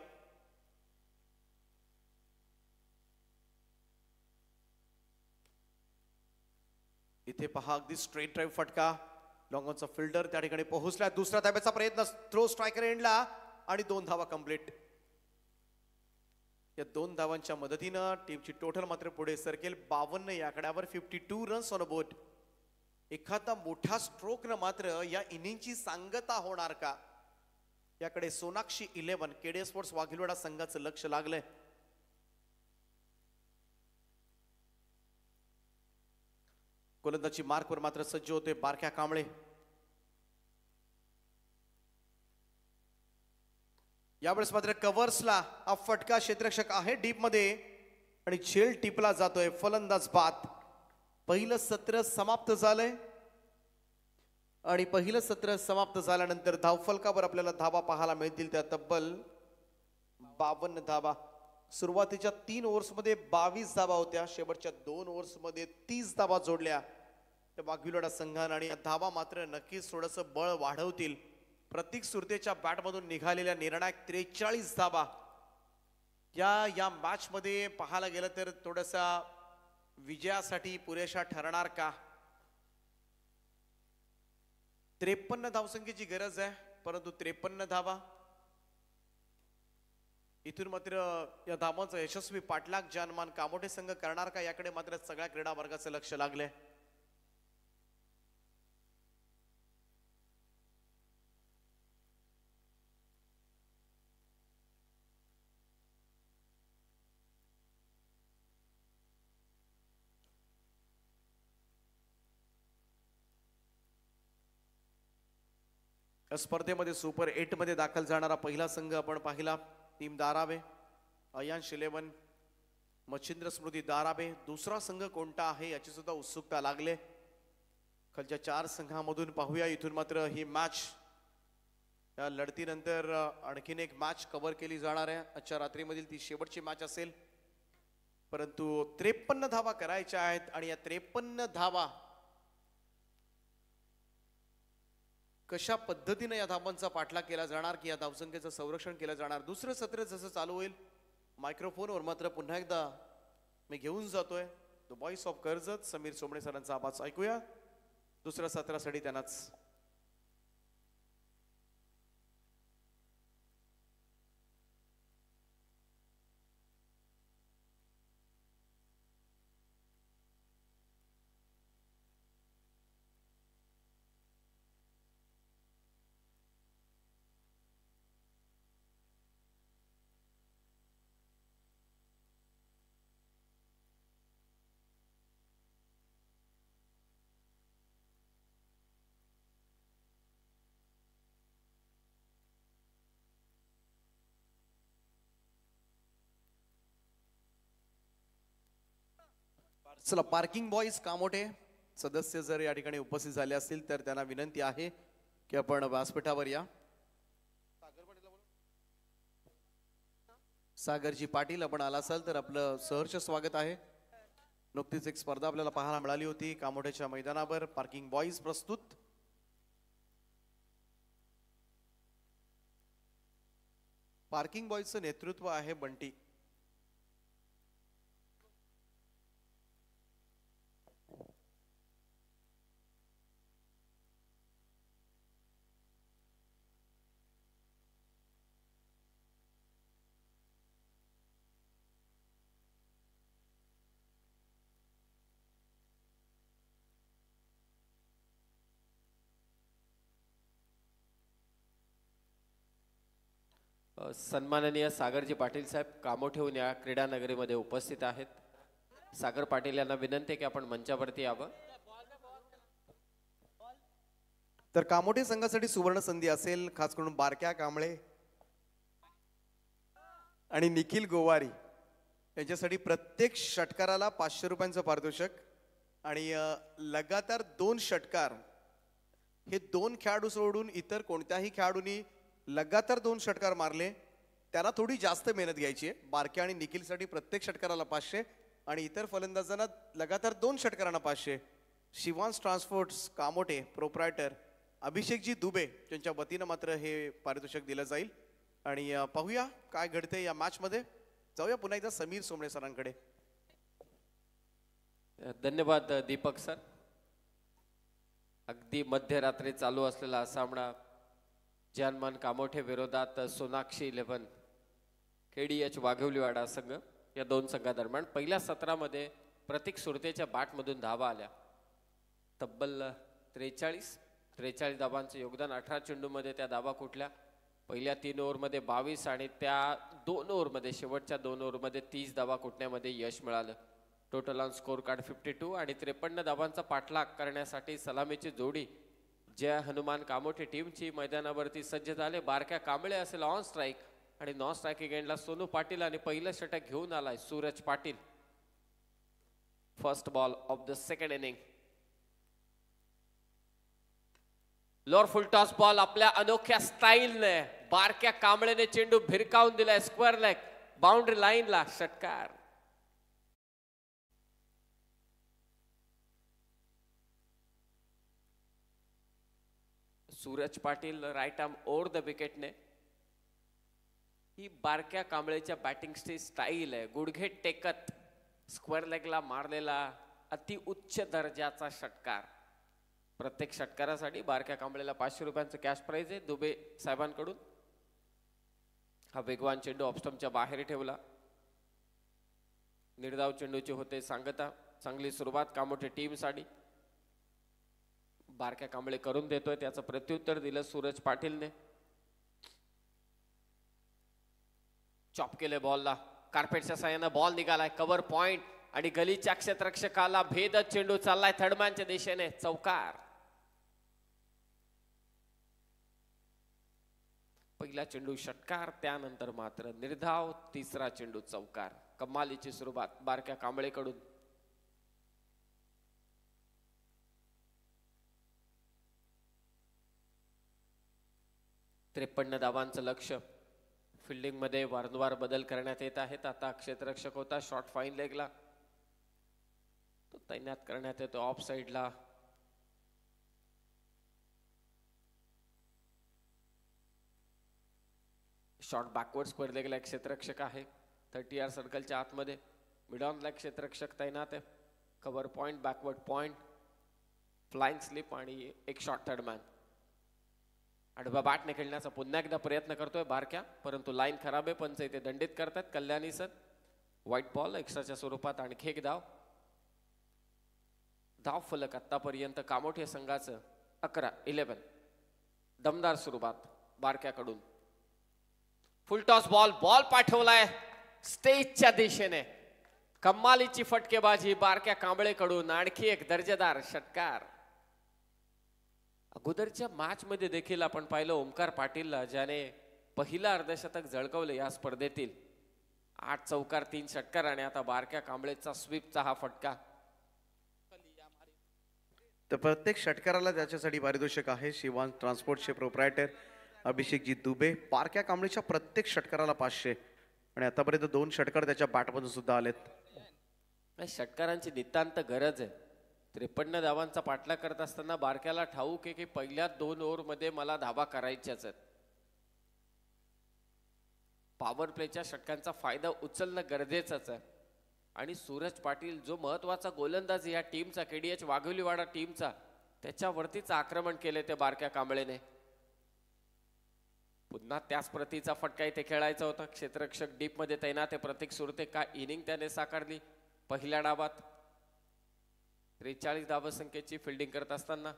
इथे पहा अगदी स्ट्रेट ड्राईव्ह फटका. लॉंगॉनचा फिल्डर त्या ठिकाणी पोहोचला. दुसऱ्या धाब्याचा प्रयत्न, थ्रो स्ट्रायकर एंडला आणि 2 धावा कंप्लीट. या 2 धावांच्या मदतीनं टीमची टोटल मात्र पुढे सरकेल 52 या आकड्यावर. 52 रन्स ऑन अ बोर्ड. एखादा मोठा स्ट्रोकनं मात्र या इनिंगची सांगता होणार का, याकडे सोनाक्षी 11 केडे स्पोर्ट्स वाघिलवाडा संघाचं लक्ष लागलंय. गोलंदाजी मार्कवर मात्र सज्ज होते बारक्या कांबळे. यावेळेस मात्र कव्हर्सला हा फटका. क्षेत्ररक्षक आहे डीप मध्ये आणि झेल टिपला जातोय. फलंदाज बाद. पहिलं सत्र समाप्त झालंय आणि पहिलं सत्र समाप्त झाल्यानंतर धावफलकावर आपल्याला धावा पाहायला मिळतील त्या तब्बल 52 धावा. सुरुवातीच्या 3 ओव्हर्समध्ये 22 धावा होत्या, शेवटच्या 2 ओव्हर्समध्ये 30 धावा जोडल्या त्या वाघिलवाडा संघानं आणि धावा मात्र नक्कीच थोडंसं बळ वाढवतील. प्रतीक सुरतेच्या बॅटमधून निघालेल्या निर्णायक 43 धावा या मॅच मध्ये पाहायला गेलं तर थोडासा विजयासाठी पुरेशा ठरणार का. 53 धावसंख्येची गरज आहे, परंतु 53 धावा. इथून मात्र या धावांचा यशस्वी पाठलाग जानमान कामोठे संघ करणार का, याकडे मात्र सगळ्या क्रीडा वर्गाचं लक्ष लागलंय. स्पर्धेमध्ये सुपर 8 मध्ये दाखल जाणारा पहिला संघ आपण पाहिला. टीम दारावे, अयांश 11, मच्छिंद्र स्मृती दारावे. दुसरा संघ कोणता आहे याची सुद्धा उत्सुकता लागले. खालच्या 4 संघांमधून पाहूया. इथून मात्र ही मॅच या लढतीनंतर आणखीन एक मॅच कव्हर केली जाणार आहे. आजच्या रात्रीमधील ती शेवटची मॅच असेल, परंतु 53 धावा करायच्या आहेत आणि या 53 धावा कशा पद्धतीने या धावांचा पाठलाग केला जाणार की या धावसंख्येचं संरक्षण केलं जाणार. दुसरं सत्र जसं चालू होईल मायक्रोफोनवर मात्र पुन्हा एकदा मी घेऊन जातोय the voice of Karjat Sameer Somane सरांचा आवाज ऐकूया. दुसऱ्या सत्रासाठी त्यांनाच. चला पार्किंग बॉईज कामोठे सदस्य जर या ठिकाणी उपस्थित झाले असतील तर त्यांना विनंती आहे की आपण व्यासपीठावर या. सागरजी पाटील आपण आला असाल तर आपलं सहर्ष स्वागत आहे. नुकतीच एक स्पर्धा आपल्याला पाहायला मिळाली होती कामोठ्याच्या मैदानावर. पार्किंग बॉईज प्रस्तुत. पार्किंग बॉईजचं नेतृत्व आहे बंटी. सन्माननीय सागरजी पाटील साहेब कामोठेहून या क्रीडा नगरीमध्ये उपस्थित आहेत. सागर पाटील यांना विनंती की आपण मंचावरती यावं. तर कामोठे संघासाठी सुवर्ण संधी असेल, खास करून बारक्या कांबळे आणि निखिल गोवारी यांच्यासाठी प्रत्येक षटकाराला 500 रुपयांचं पारितोषिक आणि लगातार 2 षटकार. हे 2 खेळाडू सोडून इतर कोणत्याही खेळाडूंनी लगातार 2 षटकार मारले त्यांना थोडी जास्त मेहनत घ्यायची आहे. बारक्या आणि निखिलसाठी प्रत्येक षटकाराला 500 आणि इतर फलंदाजांना लगातार 2 षटकारांना 500. शिवांश ट्रान्सपोर्ट्स कामोठे प्रोप्रायटर अभिषेकजी दुबे यांच्या वतीनं मात्र हे पारितोषिक दिलं जाईल. आणि पाहूया काय घडते या मॅच मध्ये. जाऊया पुन्हा एकदा समीर सोमणे सरांकडे. धन्यवाद दीपक सर. अगदी मध्यरात्री चालू असलेला सामना जानमान कामोठे विरोधात सोनाक्षी 11 KDH वाघवलीवाडा संघ या 2 संघादरम्यान पहिल्या सत्रामध्ये प्रतीक सुरतेच्या बॅटमधून धावा आल्या. तब्बल 43 धावांचं योगदान. 18 चेंडूमध्ये त्या धावा कुठल्या. पहिल्या 3 ओव्हरमध्ये 22 आणि त्या 2 ओव्हरमध्ये शेवटच्या 2 ओव्हरमध्ये 30 धावा कुठण्यामध्ये यश मिळालं. टोटल ऑन स्कोर कार्ड 52 आणि 53 धावांचा पाठलाग करण्यासाठी सलामीची जोडी जय हनुमान कामोठे टीमची मैदानावरती सज्ज झाले. बारक्या कांबळे असेल ऑन स्ट्राईक आणि नॉन स्ट्राईक एंडला सोनू पाटील आणि पहिलं षटक घेऊन आलाय Suraj Patil. First ball of the second inning. Lower full toss ball आपल्या अनोख्या स्टाईलने बारक्या कांबळेने चेंडू भिरकावून दिलाय स्क्वेअर लेग बाउंड्री लाईनला. षटकार. Suraj Patil right arm over the विकेटने. ही बारक्या कांबळेच्या बॅटिंगची स्टाईल आहे. गुडघे टेकत स्क्वेअर लेगला मारलेला अति उच्च दर्जाचा षटकार. प्रत्येक षटकारासाठी बारक्या कांबळेला 500 रुपयांचं कॅश प्राइज आहे दुबे साहेबांकडून. हा वेगवान चेंडू ऑफस्टंपच्या बाहेर ठेवला. निर्धाव चेंडूचे होते सांगता. चांगली सुरुवात कामोठे टीमसाठी. बारक्या कांबळे करून देतोय त्याचं प्रत्युत्तर दिलं सूरज पाटीलने. चॉप केले बॉलला. कार्पेटच्या साह्याने बॉल निघालाय कव्हर पॉइंट आणि गलीच्या क्षेत्ररक्षकाला भेदत चेंडू चाललाय थर्डमॅनच्या दिशेने. चौकार. पहिला चेंडू षटकार त्यानंतर मात्र निर्धाव. तिसरा चेंडू चौकार. कमालीची सुरुवात बारक्या कांबळेकडून. त्रेपन्न धावांचं लक्ष. फिल्डिंग मध्ये वारंवार बदल करण्यात येत आहेत. आता क्षेत्ररक्षक होता शॉर्ट फाईन लेगला तो तैनात करण्यात येतो ऑफ साइडला. शॉर्ट बॅकवर्ड स्क्वेअर लेगला एक क्षेत्ररक्षक आहे. 30 यार्ड सर्कलच्या आतमध्ये मिडॉनला क्षेत्ररक्षक तैनात आहे. Cover point, backward point, flying slip आणि एक शॉर्ट थर्ड मॅन. आडवा बॅटने खेळण्याचा पुन्हा एकदा प्रयत्न करतोय बारक्या, परंतु लाईन खराब आहे. पंच इथे दंडित करतात. कल्याणी सर व्हाईट बॉल एक्स्ट्राच्या स्वरूपात आणखी एक धाव. धाव फलक आतापर्यंत कामोठे संघाचं 11 दमदार सुरुवात बारक्याकडून. फुल टॉस बॉल पाठवलाय स्टेजच्या दिशेने. कमालीची फटकेबाजी बारक्या कांबळेकडून. आणखी एक दर्जेदार षटकार. अगोदरच्या मॅच मध्ये देखील आपण पाहिलं ओमकार पाटीलला, ज्याने पहिलं अर्धशतक झळकवले या स्पर्धेतील. 8 चौकार 3 षटकार आणि आता बारक्या कांबळेचा स्वीपचा हा फटका. तर प्रत्येक षटकाराला त्याच्यासाठी पारितोषिक आहे. शिवान ट्रान्सपोर्टचे प्रोप्रायटर अभिषेकजी दुबे. बारक्या कांबळेच्या प्रत्येक षटकाराला 500 आणि आतापर्यंत 2 षटकार त्याच्या बॅटमधून सुद्धा आलेत. षटकारांची नितांत गरज आहे. 53 धावांचा पाठलाग करत असताना बारक्याला ठाऊक आहे की पहिल्या 2 ओव्हरमध्ये मला धावा करायच्याच आहेत. पॉवर प्लेच्या षटकांचा फायदा उचलणं गरजेचंच आहे. आणि सूरज पाटील जो महत्वाचा गोलंदाज या टीमचा, केडीएच वाघोलीवाडा टीमचा, त्याच्यावरतीच आक्रमण केले ते बारक्या कांबळेने. पुन्हा त्याच प्रतीचा फटका इथे खेळायचा होता. क्षेत्ररक्षक डीप मध्ये तैनात आहे प्रतीक सुरते. का इनिंग त्याने साकारली पहिल्या डावात. 43 धावसंख्येची फिल्डिंग करत असताना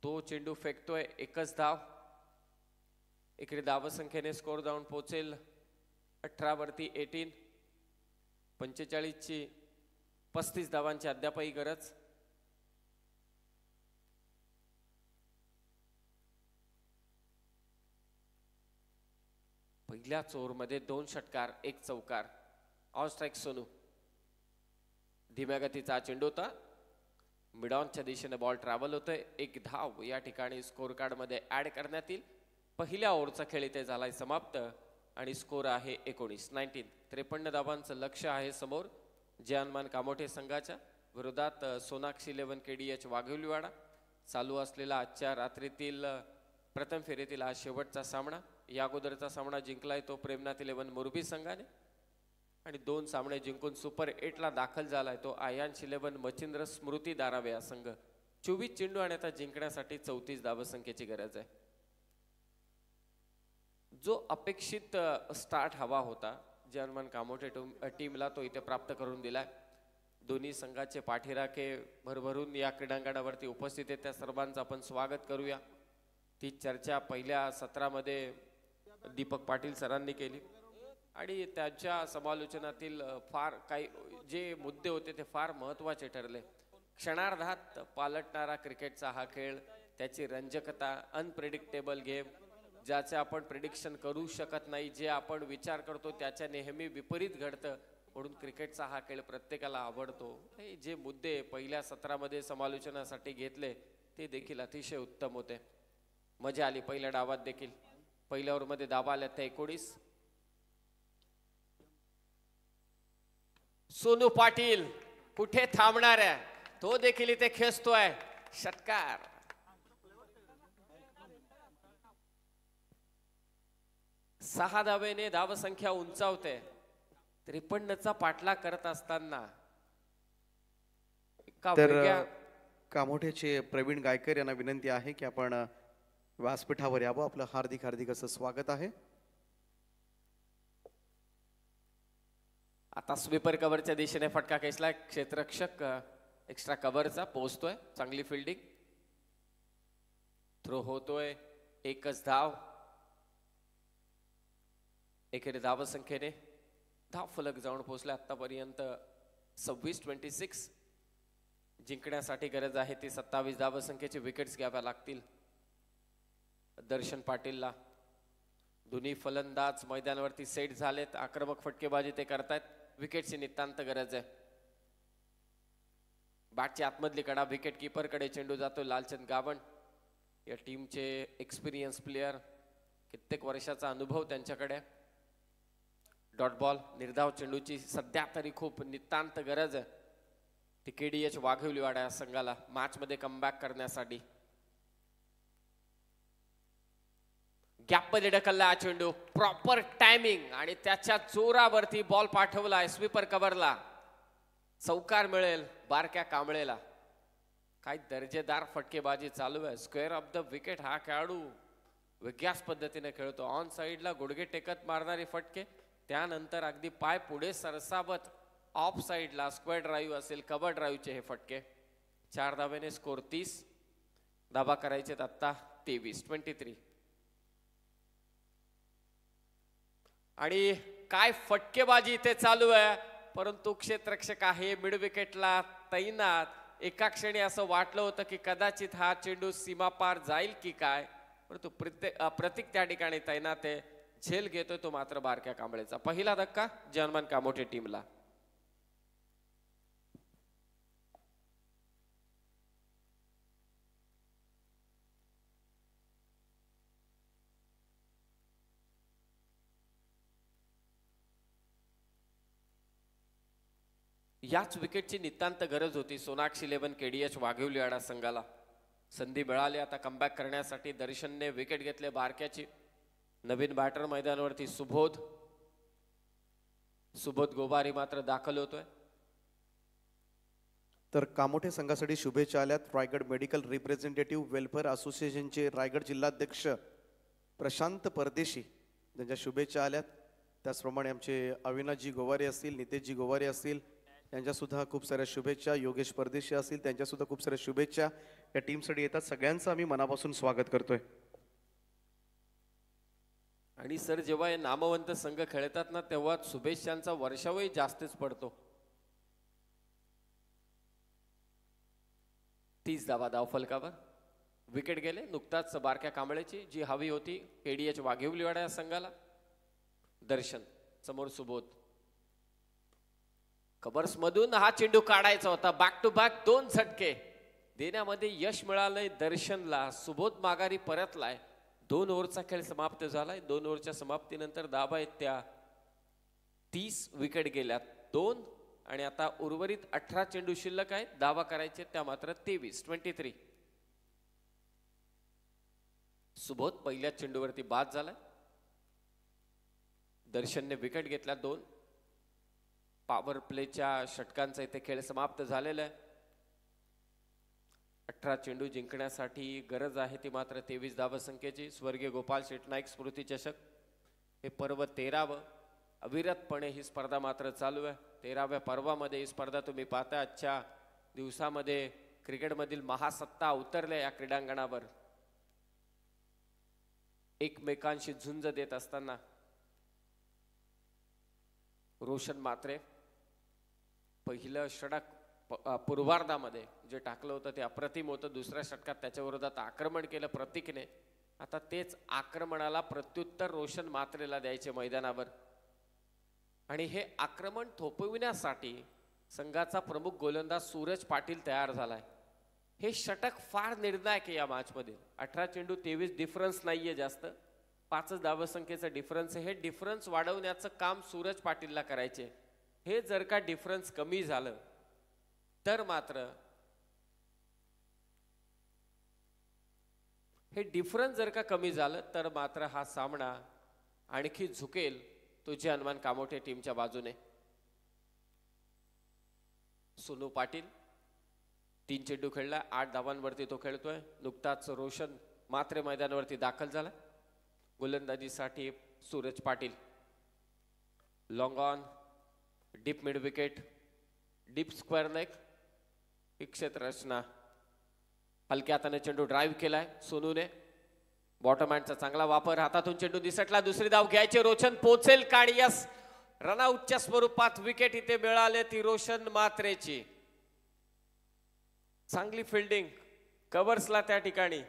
तो चेंडू फेकतोय. एकच धाव. इकडे धावसंख्येने स्कोर जाऊन पोहोचेल 18 वरती 18. 45 ची 35 धावांची अद्यापही गरज. पहिल्याच ओव्हरमध्ये 2 षटकार 1 चौकार. On strike Sonu. धीम्या गतीचा चेंडू होता. मिडॉनच्या दिशेने बॉल ट्रॅव्हल होतोय. 1 धाव या ठिकाणी स्कोर कार्ड मध्ये ऍड करण्यात येईल. पहिल्या ओव्हरचा खेळ इथे झालाय समाप्त आणि स्कोर आहे 19. 53 धावांचं लक्ष आहे समोर जयनमान कामोठे संघाच्या विरोधात सोनाक्षी 11 केडीएच वाघोलीवाडा. चालू असलेला आजच्या रात्रीतील प्रथम फेरीतील हा शेवटचा सामना. या अगोदरचा सामना जिंकलाय तो प्रेमनाथ 11 मोरबी संघाने आणि 2 सामने जिंकून सुपर 8 ला दाखल झालाय तो आयांश 11 मच्छिंद्र स्मृती दारावे हा संघ. 24 चेंडू आणि आता जिंकण्यासाठी 34 धावसंख्येची गरज आहे. जो अपेक्षित स्टार्ट हवा होता जर्मन कामोठे टीमला तो इथे प्राप्त करून दिलाय. दोन्ही संघाचे पाठीराखे भरभरून या क्रीडांगणावरती उपस्थित आहेत. त्या सर्वांचं आपण स्वागत करूया. ती चर्चा पहिल्या सत्रामध्ये दीपक पाटील सरांनी केली आणि त्यांच्या समालोचनातील फार काही जे मुद्दे होते ते फार महत्त्वाचे ठरले. क्षणार्धात पालटणारा क्रिकेटचा हा खेळ, त्याची रंजकता, अनप्रेडिक्टेबल गेम, ज्याचे आपण प्रिडिक्शन करू शकत नाही, जे आपण विचार करतो त्याच्या नेहमी विपरीत घडतं, म्हणून क्रिकेटचा हा खेळ प्रत्येकाला आवडतो. हे जे मुद्दे पहिल्या सत्रामध्ये समालोचनासाठी घेतले ते देखील अतिशय उत्तम होते. मजा आली पहिल्या डावात देखील. पहिल्या ओव्हरमध्ये धावा आल्या त्या 19. सोनू पाटील कुठे थांबणार आहे, तो देखील इथे खेचतोय षटकार. सहा धावेने धावसंख्या उंचावते. 53चा पाठलाग करत असताना तर कामोठेचे प्रवीण गायकर यांना विनंती आहे की आपण व्यासपीठावर यावं. आपलं हार्दिक हार्दिक असं स्वागत आहे. आता स्वीपर कव्हरच्या दिशेने फटका खेचलाय. क्षेत्ररक्षक एक्स्ट्रा कव्हरचा पोहोचतोय. चांगली फिल्डिंग. थ्रो होतोय. एकच धाव. एकेरी धावसंख्येने धाव फलक जाऊन पोहोचला. आतापर्यंत 26-26. जिंकण्यासाठी गरज आहे ती 27 धावसंख्येची विकेट्स घ्याव्या लागतील दर्शन पाटीलला. दोन्ही फलंदाज मैदानावरती सेट झालेत. आक्रमक फटकेबाजी ते करतायत. विकेटची नितांत गरज आहे. बॅटची आतमधली कडा विकेट कीपर कडे चेंडू जातो. लालचंद गावण या टीमचे एक्सपिरियन्स प्लेयर, कित्येक वर्षाचा अनुभव त्यांच्याकडे. Dot ball. निर्धाव चेंडूची सध्या तरी खूप नितांत गरज आहे ती केडीएच वाघोलीवाडा या संघाला मॅच मध्ये कमबॅक करण्यासाठी. गॅपमध्ये ढकलला हा चेंडू, प्रॉपर टायमिंग आणि त्याच्या जोरावरती बॉल पाठवलाय स्वीपर कव्हरला. चौकार मिळेल बारक्या कांबळेला. काय दर्जेदार फटकेबाजी चालू आहे. स्क्वेअर ऑफ द विकेट हा खेळाडू वेगळ्याच पद्धतीने खेळतो. ऑन साइडला गुडघे टेकत मारणारे फटके, त्यानंतर अगदी पाय पुढे सरसावत ऑफ साइडला स्क्वेअर ड्राईव्ह असेल कव्हर ड्राईव्हचे हे फटके. 4 धाब्याने स्कोर 30. धाबा करायचे आता 23. आणि काय फटकेबाजी इथे चालू आहे. परंतु क्षेत्ररक्षक आहे मिड विकेटला तैनात. एका क्षणी असं वाटलं होतं की कदाचित हा चेंडू सीमापार जाईल की काय, परंतु प्रतीक त्या ठिकाणी तैनात आहे. झेल घेतोय तो मात्र बारक्या कांबळेचा. पहिला धक्का जनमान कामोठे टीमला. याच विकेटची नितांत गरज होती सोनाक्षी 11 KDH वाघिवलीवाडा संघाला. संधी मिळाली आता कमबॅक करण्यासाठी. दर्शनने विकेट घेतले बारक्याची. नवीन बॅटर मैदानावरती सुबोध गोवारी मात्र दाखल होतोय. तर कामोठे संघासाठी शुभेच्छा आल्यात. रायगड मेडिकल रिप्रेझेंटेटिव्ह वेलफेअर असोसिएशनचे रायगड जिल्हाध्यक्ष प्रशांत परदेशी त्यांच्या शुभेच्छा आल्यात. त्याचप्रमाणे आमचे अविनाशजी गोवारे असतील, नितेशजी गोवारे असतील, त्यांच्यासुद्धा खूप साऱ्या शुभेच्छा. योगेश परदेशी असतील, त्यांच्यासुद्धा खूप साऱ्या शुभेच्छा. या टीमसाठी येतात. सगळ्यांचं आम्ही मनापासून स्वागत करतोय. आणि सर जेव्हा हे नामवंत संघ खेळतात ना तेव्हा शुभेच्छांचा वर्षावही जास्तच पडतो. 30 धावा धावफलकावर. विकेट गेले नुकताच बारक्या कांबळेची जी हवी होती KDH वाघिवलीवाडा या संघाला. दर्शन समोर सुबोध. कबर्स मधून हा चेंडू काढायचा होता. बॅक टू बॅक 2 झटके देण्यामध्ये यश मिळालंय दर्शनला. सुबोध माघारी परतलाय. 2 ओव्हरचा खेळ समाप्त झालाय. 2 ओव्हरच्या समाप्तीनंतर धाबा आहेत त्या 30. विकेट गेल्यात 2 आणि आता उर्वरित 18 चेंडू शिल्लक आहेत. धावा करायचे त्या मात्र 23. सुबोध पहिल्या चेंडूवरती बाद झालाय. दर्शनने विकेट घेतल्या 2. पॉवर प्लेच्या षटकांचा इथे खेळ समाप्त झालेला आहे. 18 चेंडू जिंकण्यासाठी गरज आहे ती मात्र 23 धावसंख्येची. स्वर्गीय गोपाल शेट नाईक स्मृती चषक हे पर्व 13वं. अविरतपणे ही स्पर्धा मात्र चालू आहे. 13व्या पर्वामध्ये ही स्पर्धा तुम्ही पाहता. आजच्या दिवसामध्ये क्रिकेटमधील महासत्ता उतरल्या या क्रीडांगणावर. एकमेकांशी झुंज देत असताना रोशन मात्रे पहिलं षटक पूर्वार्धामध्ये जे टाकलं होतं ते अप्रतिम होतं. दुसऱ्या षटकात त्याच्या विरोधात आक्रमण केलं प्रतीकने. आता तेच आक्रमणाला प्रत्युत्तर रोशन मात्रेला द्यायचे मैदानावर. आणि हे आक्रमण थोपविण्यासाठी संघाचा प्रमुख गोलंदाज सूरज पाटील तयार झालाय. हे षटक फार निर्णायक आहे या मॅचमध्ये. 18 चेंडू 23 डिफरन्स नाहीये जास्त. 5 धावसंख्येचा डिफरन्स आहे. हे डिफरन्स वाढवण्याचं काम सूरज पाटीलला करायचे. हे जर का डिफरन्स कमी झालं तर मात्र हा सामना आणखी झुकेल तुझे हनुमान कामोठे टीमच्या बाजूने. सोनू पाटील 3 चेंडू खेळला. 8 धावांवरती तो खेळतोय. नुकताच रोशन मात्रे मैदानावरती दाखल झाला. गोलंदाजीसाठी Suraj Patil. Long on, deep mid wicket, deep square leg. ही क्षेत्ररचना. हलक्या हाताने चेंडू ड्राईव्ह केलाय सोनूने. बॉटम हँडचा चांगला वापर. हातातून चेंडू दिसटला. दुसरी धाव घ्यायची. रोशन पोचेल का? यस, रनआउटच्या स्वरूपात विकेट इथे मिळाले ती रोशन मात्रेची. चांगली फिल्डिंग कव्हर्सला त्या ठिकाणी.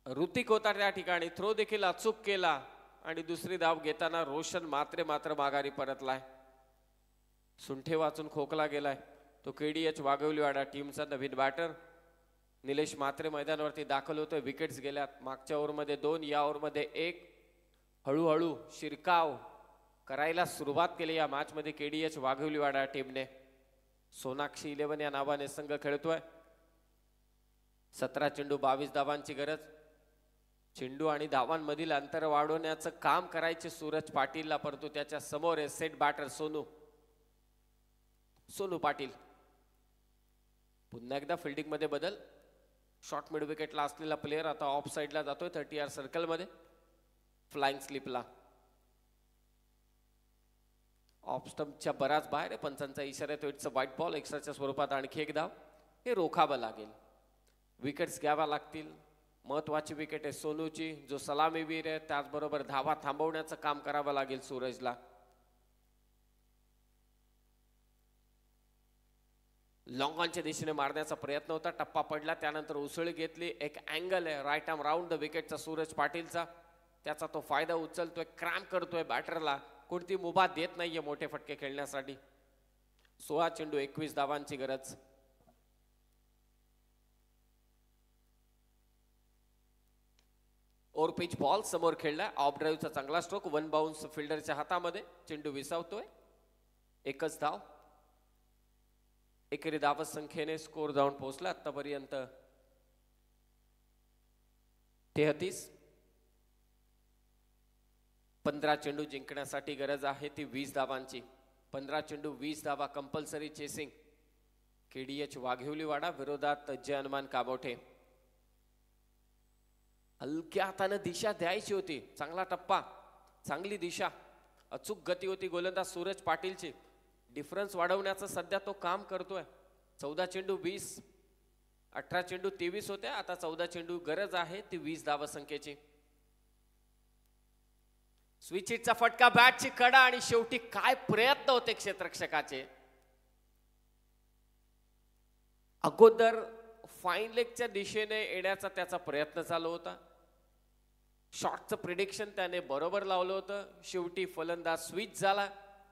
ऋतिक होता त्या ठिकाणी. थ्रो देखील अचूक केला आणि दुसरी धाव घेताना रोशन मात्रे मात्र माघारी परतलाय. सुंठे वाचून खोकला गेलाय तो KDH वाघवलीवाडा टीमचा नवीन बॅटर निलेश मात्रे मैदानावरती दाखल होतोय. विकेट्स गेल्यात. मागच्या ओव्हरमध्ये 2, या ओव्हरमध्ये 1. हळूहळू शिरकाव करायला सुरुवात केली या मॅचमध्ये KDH वाघवलीवाडा टीमने. सोनाक्षी 11 या नावाने संघ खेळतोय. 17 चेंडू 22 धावांची गरज. चेंडू आणि धावांमधील अंतर वाढवण्याचं काम करायचे सूरज पाटीलला, परंतु त्याच्या समोर आहे सेट बॅटर सोनू पाटील. पुन्हा एकदा फिल्डिंग मध्ये बदल. शॉर्ट मिड विकेटला असलेला प्लेअर आता ऑफ साइडला जातोय 30 यार्ड सर्कल मध्ये फ्लाइंग स्लिपला. ऑफ स्टंपच्या बराच बाहेर आहे. पंचांचा इशारा तो इट्स अ व्हाईट बॉल. एक्स्ट्राच्या स्वरूपात आणखी एक धाव. हे रोखावं लागेल. विकेट्स घ्याव्या लागतील. महत्वाची विकेट आहे सोनूची, जो सलामीवीर आहे. त्याचबरोबर धावा थांबवण्याचं काम करावं लागेल सूरजला. लॉंग ऑनच्या दिशेने मारण्याचा प्रयत्न होता. टप्पा पडला, त्यानंतर उसळी घेतली. एक अँगल आहे राईट आर्म राऊंड द विकेटचा सूरज पाटीलचा. त्याचा तो फायदा उचलतोय. क्रॅम्प करतोय बॅटरला. कोणती मुभा देत नाहीये मोठे फटके खेळण्यासाठी. 16 चेंडू 21 धावांची गरज. ओव्हर पिच बॉल समोर खेळला. ऑफ ड्राईव्हचा चांगला स्ट्रोक. वन बाउन्स फिल्डरच्या हातामध्ये. चेंडू विसावतोय. एकच धाव. एकेरी धाव संख्येने स्कोर जाऊन पोहोचला आतापर्यंत 33. 15 चेंडू जिंकण्यासाठी गरज आहे ती 20 धावांची. 15 चेंडू 20 धावा कंपल्सरी चेसिंग. केडीएच वाघिवलीवाडा विरोधात जय हनुमान कामोठे. हलक्या हाताने दिशा द्यायची होती. चांगला टप्पा, चांगली दिशा, अचूक गती होती गोलंदाज सूरज पाटीलची. डिफरन्स वाढवण्याचं सध्या तो काम करतोय. 14 चेंडू 20, 18 चेंडू 23 होते. आता 14 चेंडू गरज आहे ती 20 धावा संख्येची. स्विचिटचा फटका, बॅटची कडा आणि शेवटी काय प्रयत्न होते क्षेत्ररक्षकाचे. अगोदर फाईन लेगच्या दिशेने येण्याचा त्याचा प्रयत्न चालू होता. शॉटचं प्रिडिक्शन त्याने बरोबर लावलं होतं. शेवटी फलंदाज स्विच झाला.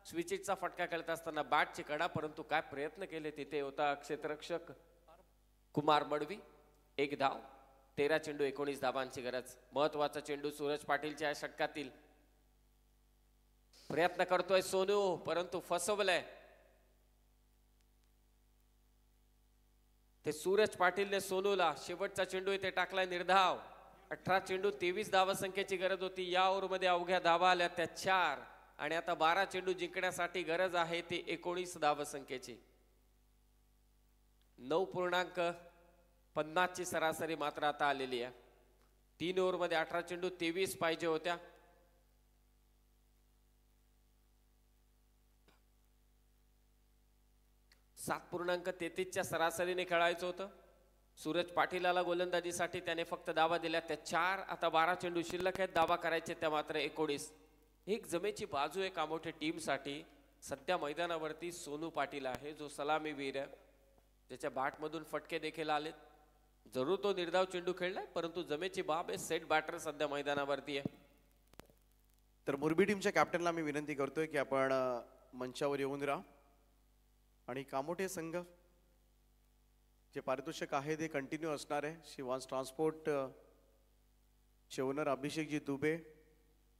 स्विचिटचा फटका खेळत असताना बॅटची कडा, परंतु काय प्रयत्न केले तिथे होता क्षेत्ररक्षक कुमार मडवी. एक धाव. 13 चेंडू 19 धावांची गरज. महत्वाचा चेंडू सूरज पाटीलच्या या षटकातील. प्रयत्न करतोय सोनू, परंतु फसवलंय. ते सूरज पाटीलने सोनूला शेवटचा चेंडू इथे टाकलाय निर्धाव. 18 चेंडू 23 धावा संख्येची गरज होती. या ओव्हरमध्ये अवघ्या धावा आल्या त्या 4 आणि आता 12 चेंडू जिंकण्यासाठी गरज आहे ती 19 धावा संख्येची. 9.50 ची सरासरी मात्र आता आलेली आहे. 3 ओव्हरमध्ये 18 चेंडू 23 पाहिजे होत्या. .33 सरासरीने खेळायचं होतं. सूरज पाटीलाला गोलंदाजीसाठी त्याने फक्त धावा दिल्या त्या 4. आता 12 चेंडू शिल्लक आहेत. धावा करायचे त्या मात्र 19. एक जमेची बाजू आहे कामोठे टीमसाठी. सध्या मैदानावरती सोनू पाटील आहे, जो सलामीवीर आहे, ज्याच्या बॅटमधून फटके देखील आलेत. जरूर तो निर्धाव चेंडू खेळलाय, परंतु जमेची बाब आहे. सेट बॅटर सध्या मैदानावरती आहे. तर मुरबी टीमच्या कॅप्टनला मी विनंती करतोय की आपण मंचावर येऊन राहा आणि कामोठे संघ जे पारितोषिक आहे ते कंटिन्यू असणार आहे. शिवांश ट्रान्सपोर्ट ओनर अभिषेकजी दुबे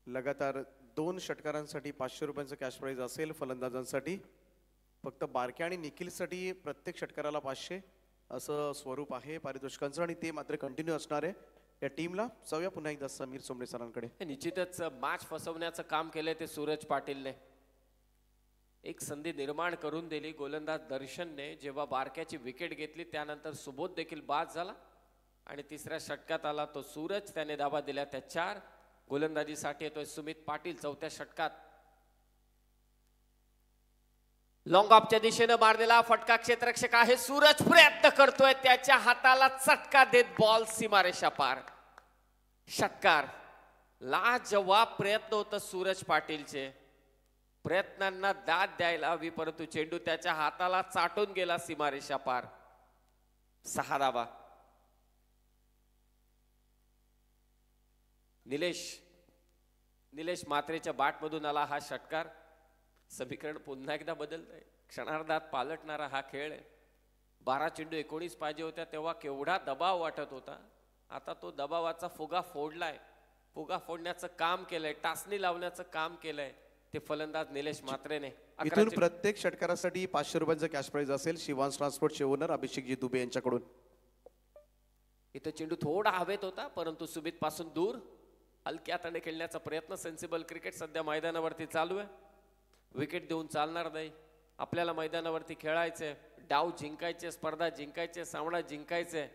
लगातार 2 षटकारांसाठी 500 रुपयांचं कॅश प्राइज असेल. फलंदाजांसाठी फक्त बारक्या आणि निखिलसाठी प्रत्येक षटकाराला 500 असं स्वरूप आहे पारितोषिकांचं आणि ते मात्र कंटिन्यू असणार आहे. या टीमला जाऊया पुन्हा एकदा समीर सोमणे सरांकडे. निश्चितच मॅच फसवण्याचं काम केलंय ते सूरज पाटीलने. एक संधी निर्माण करून दिली गोलंदाज दर्शनने. जेव्हा बारक्याची विकेट घेतली त्यानंतर सुबोध देखील बाद झाला आणि तिसऱ्या षटकात आला तो सूरज. त्याने धावा दिल्या त्या 4. गोलंदाजीसाठी येतोय सुमित पाटील 4थ्या षटकात. लॉंग ऑफच्या दिशेने मारलेला फटका. क्षेत्ररक्षक आहे सूरज, प्रयत्न करतोय. त्याच्या हाताला चटका देत बॉल सीमारेषा पार. षटकार. लाजवाब प्रयत्न होता सूरज पाटीलचे. प्रयत्नांना दाद द्यायला हवी, परंतु चेंडू त्याच्या हाताला चाटून गेला सीमारेषा पार. 6 धावा. निलेश मात्रेच्या बॅटमधून आला हा षटकार. समीकरण पुन्हा एकदा बदलतंय. क्षणार्धात पालटणारा हा खेळ आहे. 12 चेंडू 19 पाहिजे होत्या तेव्हा केवढा दबाव वाटत होता. आता तो दबावाचा फुगा फोडलाय. फुगा फोडण्याचं काम केलंय. टाचणी लावण्याचं काम केलंय. ते फलंदाज निलेश म्हात्रेने. इथून प्रत्येक षटकारासाठी 500 रुपयांचं कॅश प्राइज असेल शिवांश ट्रान्सपोर्टचे ओनर अभिषेकजी दुबे यांच्याकडून. इथं चेंडू थोडा हवेत होता परंतु सुमित पासून दूर हलक्या हाताने खेळण्याचा प्रयत्न. सेन्सिबल क्रिकेट सध्या मैदानावरती चालू आहे. विकेट देऊन चालणार नाही. आपल्याला मैदानावरती खेळायचंय, डाव जिंकायचे, स्पर्धा जिंकायचे, सामना जिंकायचे,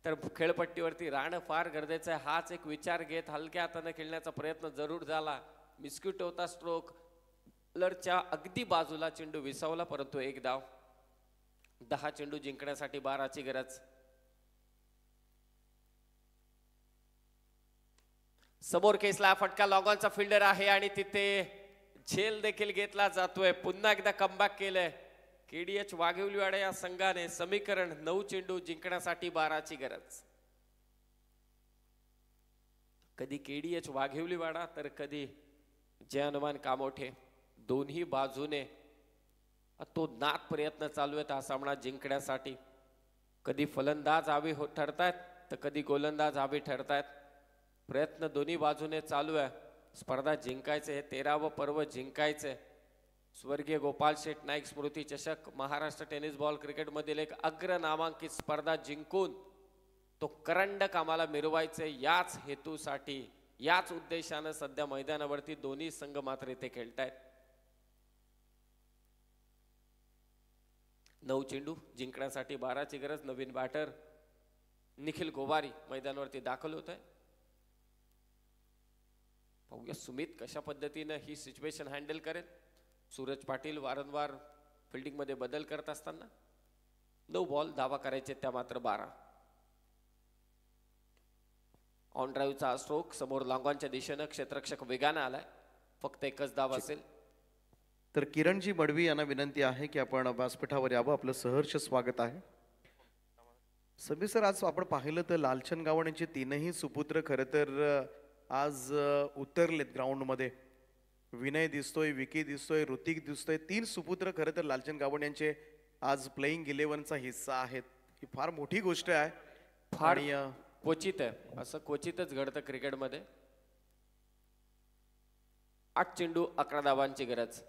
तर खेळपट्टीवरती राहणं फार गरजेचं आहे. हाच एक विचार घेत हलक्या हाताने खेळण्याचा प्रयत्न जरूर झाला. मिस्क्यूट होता स्ट्रोक, लरच्या अगदी बाजूला चेंडू विसावला परंतु एक धाव. 10 चेंडू जिंकण्यासाठी 12ची गरज. समोर केसला फटका, लॉगॉनचा फिल्डर आहे आणि तिथे झेल देखील घेतला जातोय. पुन्हा एकदा कमबॅक केलंय केडीएच वाघिवलीवाडा या संघाने. समीकरण 9 चेंडू जिंकण्यासाठी 12ची गरज. कधी केडीएच वाघिवलीवाडा तर कधी जय हनुमान कामोठे. दोन्ही बाजूने तो नाद प्रयत्न चालू आहेत हा सामना जिंकण्यासाठी. कधी फलंदाज हवे ठरतायत तर कधी गोलंदाज हवे ठरतायत. प्रयत्न दोन्ही बाजूने चालू आहे. स्पर्धा जिंकायचे, हे 13वं पर्व जिंकायचे. स्वर्गीय गोपाल शेठ नाईक स्मृती चषक महाराष्ट्र टेनिस बॉल क्रिकेटमधील एक अग्र नामांकित स्पर्धा जिंकून तो करंडक आम्हाला मिरवायचे. याच हेतूसाठी, याच उद्देशानं सध्या मैदानावरती दोन्ही संघ मात्र इथे खेळतायत. 9 चेंडू जिंकण्यासाठी 12ची गरज. नवीन बॅटर निखिल गोवारी मैदानावरती दाखल होत आहे. पाहूया सुमित कशा पद्धतीनं ही सिच्युएशन हँडल करेल. सूरज पाटील वारंवार फिल्डिंग मध्ये बदल करत असताना. 9 बॉल, धावा करायचे त्या मात्र 12. ऑन ड्राईव्हचा स्ट्रोक समोर लांगॉनच्या दिशेनं क्षेत्ररक्षक वेगानं आलाय. फक्त एकच धाव असेल. तर किरणजी मडवी यांना विनंती आहे की आपण व्यासपीठावर यावं. आपलं सहर्ष स्वागत आहे. सभी सर, आज आपण पाहिलं तर लालचंद गावण यांचे 3ही सुपुत्र खरं तर आज उतरलेत ग्राउंडमध्ये. विनय दिसतोय, विकी दिसतोय, ऋतिक दिसतोय. 3 सुपुत्र खरं तर लालचंद गावण यांचे आज प्लेइंग 11चा हिस्सा आहेत. ही फार मोठी गोष्ट आहे. फार क्वचित आहे, असं क्वचितच घडतं क्रिकेटमध्ये. 8 चेंडू 11 धावांची गरज.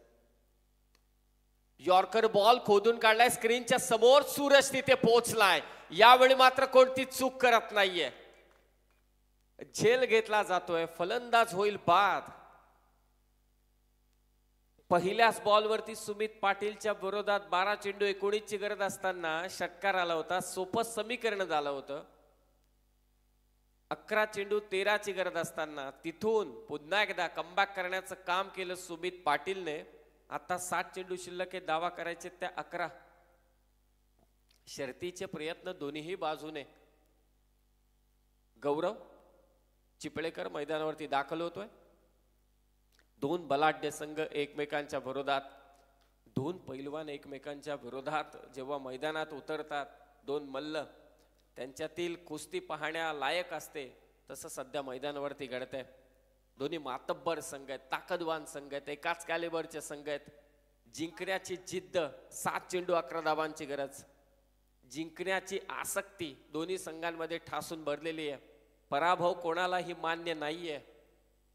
यॉर्कर बॉल खोदून काढलाय स्क्रीनच्या समोर. सूरज तिथे पोहोचलाय. यावेळी मात्र कोणती चूक करत नाहीये. झेल घेतला जातोय. फलंदाज होईल बाद. पहिल्याच बॉलवरती सुमित पाटीलच्या विरोधात 12 चेंडू 19ची गरज असताना षटकार आला होता. सोपं समीकरण झालं होतं. 11 चेंडू 13ची गरज असताना तिथून पुन्हा एकदा कमबॅक करण्याचं काम केलं सुमित पाटीलने. आता 7 चेंडू शिल्लक आहे, दावा करायचे त्या 11. शर्तीचे प्रयत्न दोन्ही बाजूने. गौरव चिपळेकर मैदानावरती दाखल होतोय. 2 बलाढ्य संघ एकमेकांच्या विरोधात, 2 पैलवान एकमेकांच्या विरोधात जेव्हा मैदानात उतरतात, 2 मल्ल, त्यांच्यातील कुस्ती पाहण्या लायक असते. तसं सध्या मैदानावरती घडतंय. दोन्ही मातब्बर संघ आहेत, ताकदवान संघ आहेत, एकाच कॅलिबरचे संघ आहेत. जिंकण्याची जिद्द, 7 चेंडू 11 धावांची गरज. जिंकण्याची आसक्ती दोन्ही संघांमध्ये ठासून भरलेली आहे. पराभव कोणालाही मान्य नाहीये.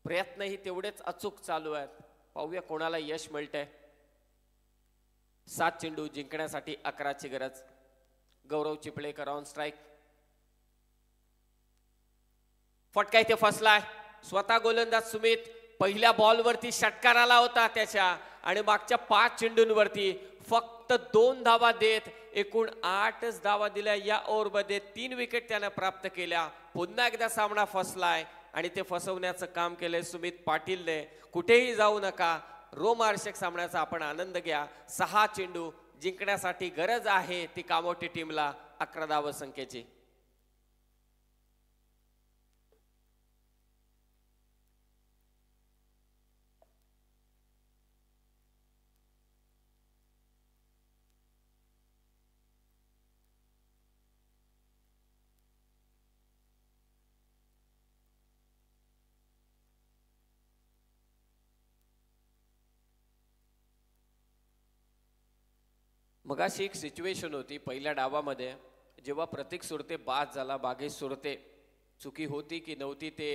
प्रयत्नही तेवढेच अचूक चालू आहेत. पाहूया कोणाला यश मिळतंय. 7 चेंडू जिंकण्यासाठी 11ची गरज. गौरव चिपळेकर ऑन स्ट्राईक. फटका इथे फसलाय. स्वतः गोलंदाज सुमित पहिल्या बॉलवरती षटकार आला होता त्याच्या आणि मागच्या 5 चेंडूंवरती फक्त 2 धावा देत एकूण 8च धावा दिल्या. या ओव्हरमध्ये 3 विकेट त्याने प्राप्त केल्या. पुन्हा एकदा सामना फसलाय आणि ते फसवण्याचं काम केलंय सुमित पाटीलने. कुठेही जाऊ नका, रोमहर्षक सामन्याचा आपण आनंद घ्या. 6 चेंडू जिंकण्यासाठी गरज आहे ती कामोठी टीमला 11 धाव संख्येची. मगाशी एक सिच्युएशन होती पहिल्या डावामध्ये, जेव्हा प्रतीक सुरते बाद झाला, बागेश सुरते चुकी होती की नव्हती ते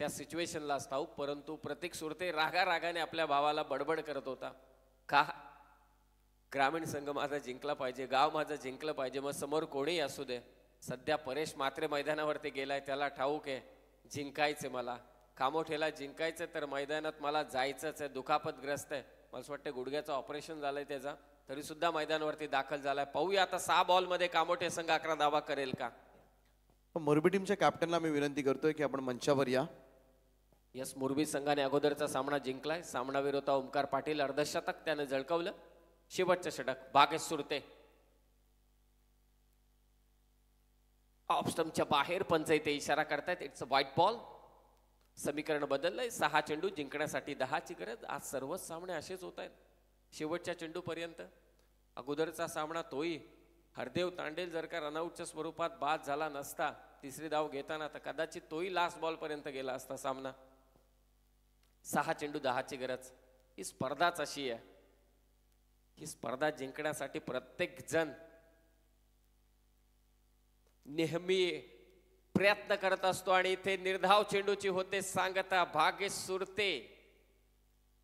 त्या सिच्युएशनला ठाऊक, परंतु प्रतीक सुरते रागाने आपल्या भावाला बडबड करत होता. का ग्रामीण संघ माझा जिंकला पाहिजे, गाव माझं जिंकलं पाहिजे, मग समोर कोणीही असू दे. सध्या परेश मात्रे मैदानावरती गेलाय, त्याला ठाऊक आहे जिंकायचे मला, कामोठेला जिंकायचं तर मैदानात मला जायचंच आहे. दुखापतग्रस्त आहे, मला असं वाटतं गुडघ्याचं ऑपरेशन झालंय त्याचा, तरी सुद्धा मैदानावरती दाखल झालाय. पाहूया आता 6 बॉलमध्ये कामोठे संघ 11 धावा करेल का. मोरबी टीमच्या कॅप्टनला मी विनंती करतोय की आपण मंचावर या. यस, मोरबी संघाने अगोदरचा सामना जिंकलाय. सामनावीर होता ओमकार पाटील, अर्धशतक त्याने झळकवलं. शेवटचं षटक भागेश सुरते ऑफ स्टंपच्या बाहेर, पंच इथे इशारा करतायत, इट्स अ व्हाईट बॉल. समीकरण बदललंय, 6 चेंडू जिंकण्यासाठी 10ची गरज. आज सर्वच सामने असेच होत आहेत शेवटच्या चेंडूपर्यंत. अगोदरचा सामना तोही हरदेव तांडेल जर का रनआउटच्या स्वरूपात बाद झाला नसता तिसरी धाव घेताना, तर कदाचित तोही लास्ट बॉल पर्यंत गेला असता सामना. 6 चेंडू 10ची गरज. ही स्पर्धाच अशी आहे, ही स्पर्धा जिंकण्यासाठी प्रत्येक जण नेहमी प्रयत्न करत असतो. आणि इथे निर्धाव चेंडूची होते सांगता. भागेश सुरते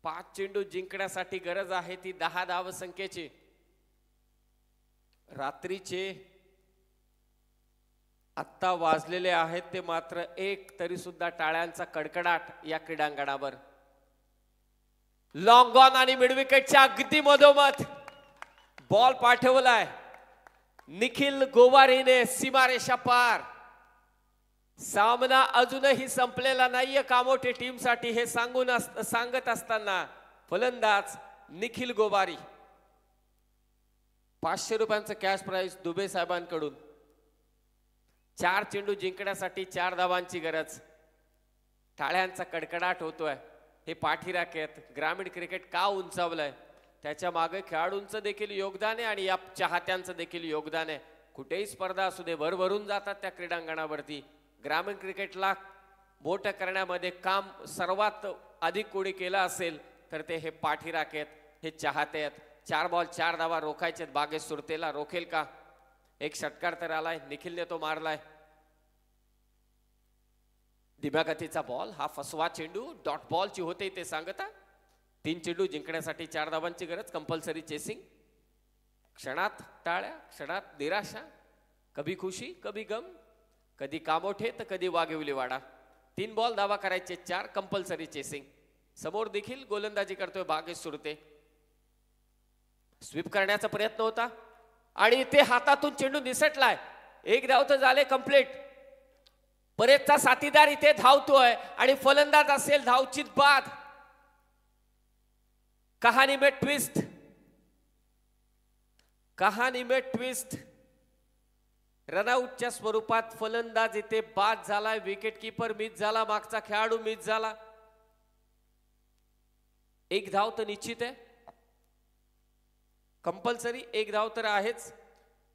5 चेंडू जिंकण्यासाठी गरज आहे ती 10 धावसंख्येची. रात्रीचे आत्ता वाजलेले आहेत ते मात्र 1, तरी सुद्धा टाळ्यांचा कडकडाट या क्रीडांगणावर. लॉंग ऑन आणि मिडविकेटच्या अगदी मधोमध बॉल पाठवलाय निखिल गोवारीने सीमारेषा पार. सामना अजूनही संपलेला नाहीये कामोठे टीमसाठी हे सांगत असताना फलंदाज निखिल गोवारी. 500 रुपयांचं कॅश प्राइज दुबे साहेबांकडून. 4 चेंडू जिंकण्यासाठी 4 धावांची गरज. टाळ्यांचा कडकडाट होतोय. हे पाठीराखेत ग्रामीण क्रिकेट का उंचावलंय त्याच्या मागे खेळाडूंचं देखील योगदान आहे आणि या चाहत्यांचं देखील योगदान आहे. कुठेही स्पर्धा असू दे, भरभरून जातात त्या क्रीडांगणावरती. ग्रामीण क्रिकेटला मोठं करण्यामध्ये काम सर्वात अधिक कोणी केलं असेल तर ते हे पाठीराखेत, हे चाहते आहेत. 4 बॉल 4 धावा रोखायचे. भागेश सुरतेला रोखेल का. एक षटकार तर आलाय, निखिलने तो मारलाय. धीम्या गतीचा बॉल, हा फसवा चेंडू डॉट बॉलची होते ते सांगता. 3 चेंडू जिंकण्यासाठी 4 धावांची गरज. Compulsory chasing. क्षणात टाळ्या, क्षणात निराशा, कभी खुशी कभी गम, कधी कामोठे तर कधी वाघिवलीवाडा. 3 बॉल धावा करायचे, 4 कंपल्सरी चेसिंग. समोर देखील गोलंदाजी करतोय भागेश सुरते. स्वीप करण्याचा प्रयत्न होता आणि ते हातातून चेंडू निसटलाय. 1 धाव तर झाले कंप्लीट. परेशचा साथीदार इथे धावतोय आणि फलंदाज असेल धावचीत बाद. कहाणी में ट्विस्ट, कहाणी में ट्विस्ट. रनआउटच्या स्वरूपात फलंदाज इथे बाद झालाय. विकेट कीपर मिस झाला, मागचा खेळाडू मिस झाला. 1 धाव तर निश्चित आहे. कंपल्सरी 1 धाव तर आहेच,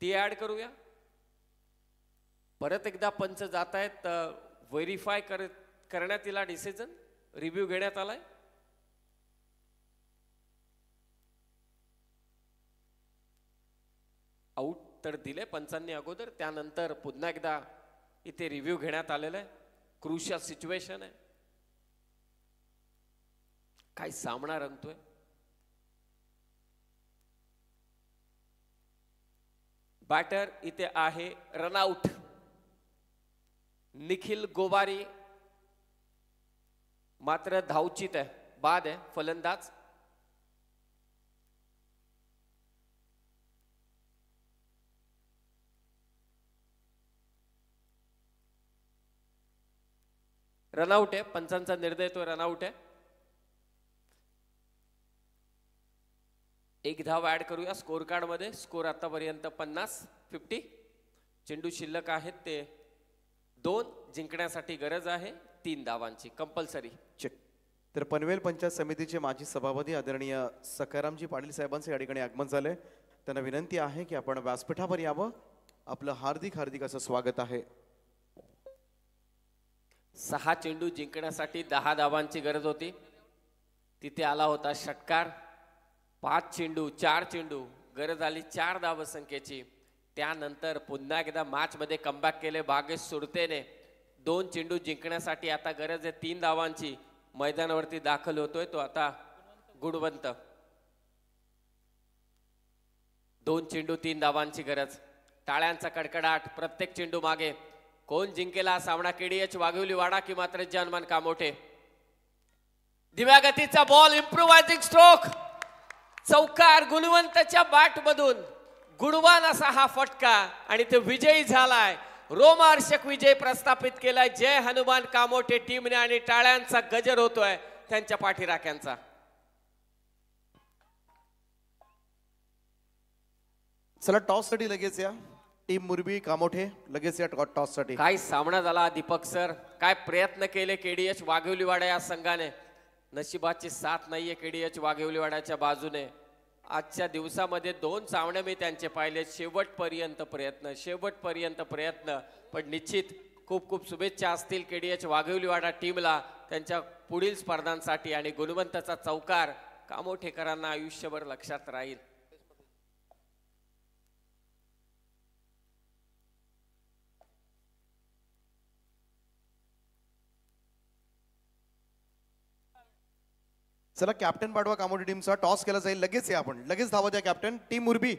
ती ऍड करूया. परत एकदा पंच जात आहेत व्हेरीफाय करण्यात येईल डिसिजन. रिव्ह्यू घेण्यात आलाय. आउट तर दिले पंचांनी अगोदर, त्यानंतर पुन्हा एकदा इथे रिव्ह्यू घेण्यात आलेला आहे. क्रुशियल सिच्युएशन आहे. काय सामना रंगतोय. बॅटर इथे आहे रनआउट. निखिल गोवारी मात्र धावचीत आहे, बाद आहे फलंदाज. रनआउट आहे. पंचांचा निर्णय तो रनआउट आहे. 1 धाव ऍड करूया स्कोर कार्ड मध्ये. स्कोर आतापर्यंत 50-50. चेंडू शिल्लक आहेत ते 2. जिंकण्यासाठी गरज आहे 3 धावांची कंपल्सरी. चेक. तर पनवेल पंचायत समितीचे माजी सभापती आदरणीय सखारामजी पाटील साहेबांचे या ठिकाणी आगमन झाले. त्यांना विनंती आहे की आपण व्यासपीठावर यावं. आपलं हार्दिक हार्दिक असं स्वागत आहे. 6 चेंडू जिंकण्यासाठी 10 धावांची गरज होती. तिथे आला होता षटकार. 5 चेंडू 4 चेंडू गरज आली 4 धावसंख्येची. त्यानंतर पुन्हा एकदा मॅच मध्ये कमबॅक केले भागेश सुरतेने. 2 चेंडू जिंकण्यासाठी आता गरज आहे 3 धावांची. मैदानावरती दाखल होतोय तो आता गुणवंत. 2 चेंडू 3 धावांची गरज. टाळ्यांचा कडकडाट प्रत्येक चेंडू मागे. कोण जिंकेल हा सामना, केडीएच वाघिवली वाडा की मात्र जानमान कामोठे? दिव्या गतीचा बॉल, इम्प्रोवायझिंग स्ट्रोक, चौकार गुणवंतच्या बॅट मधून. गुणवान असा हा फटका आणि ते विजयी झालाय. रोमहर्षक विजय प्रस्थापित केलाय जय हनुमान कामोठे टीमने आणि टाळ्यांचा गजर होतोय त्यांच्या पाठीराख्यांचा. चला टॉस साठी लगेच या. टीम मुरबी कामोठे लगेच या टॉस साठी. काय सामना झाला दीपक सर, काय प्रयत्न केले केडीएच वाघिवलीवाडा या संघाने. नशिबाची साथ नाहीये केडीएच वाघिवलीवाड्याच्या बाजूने. आजच्या दिवसामध्ये 2 सामने मी त्यांचे पाहिले. शेवटपर्यंत प्रयत्न, पण निश्चित खूप खूप शुभेच्छा असतील केडीएच वाघिवलीवाडा टीमला त्यांच्या पुढील स्पर्धांसाठी. आणि गुणवंताचा चौकार कामोठेकरांना आयुष्यभर लक्षात राहील. चला कॅप्टन पाठवा कामोठे टीमचा. टॉस केला जाईल लगेच या आपण. लगेच धावा द्या कॅप्टन. टीम मुरबी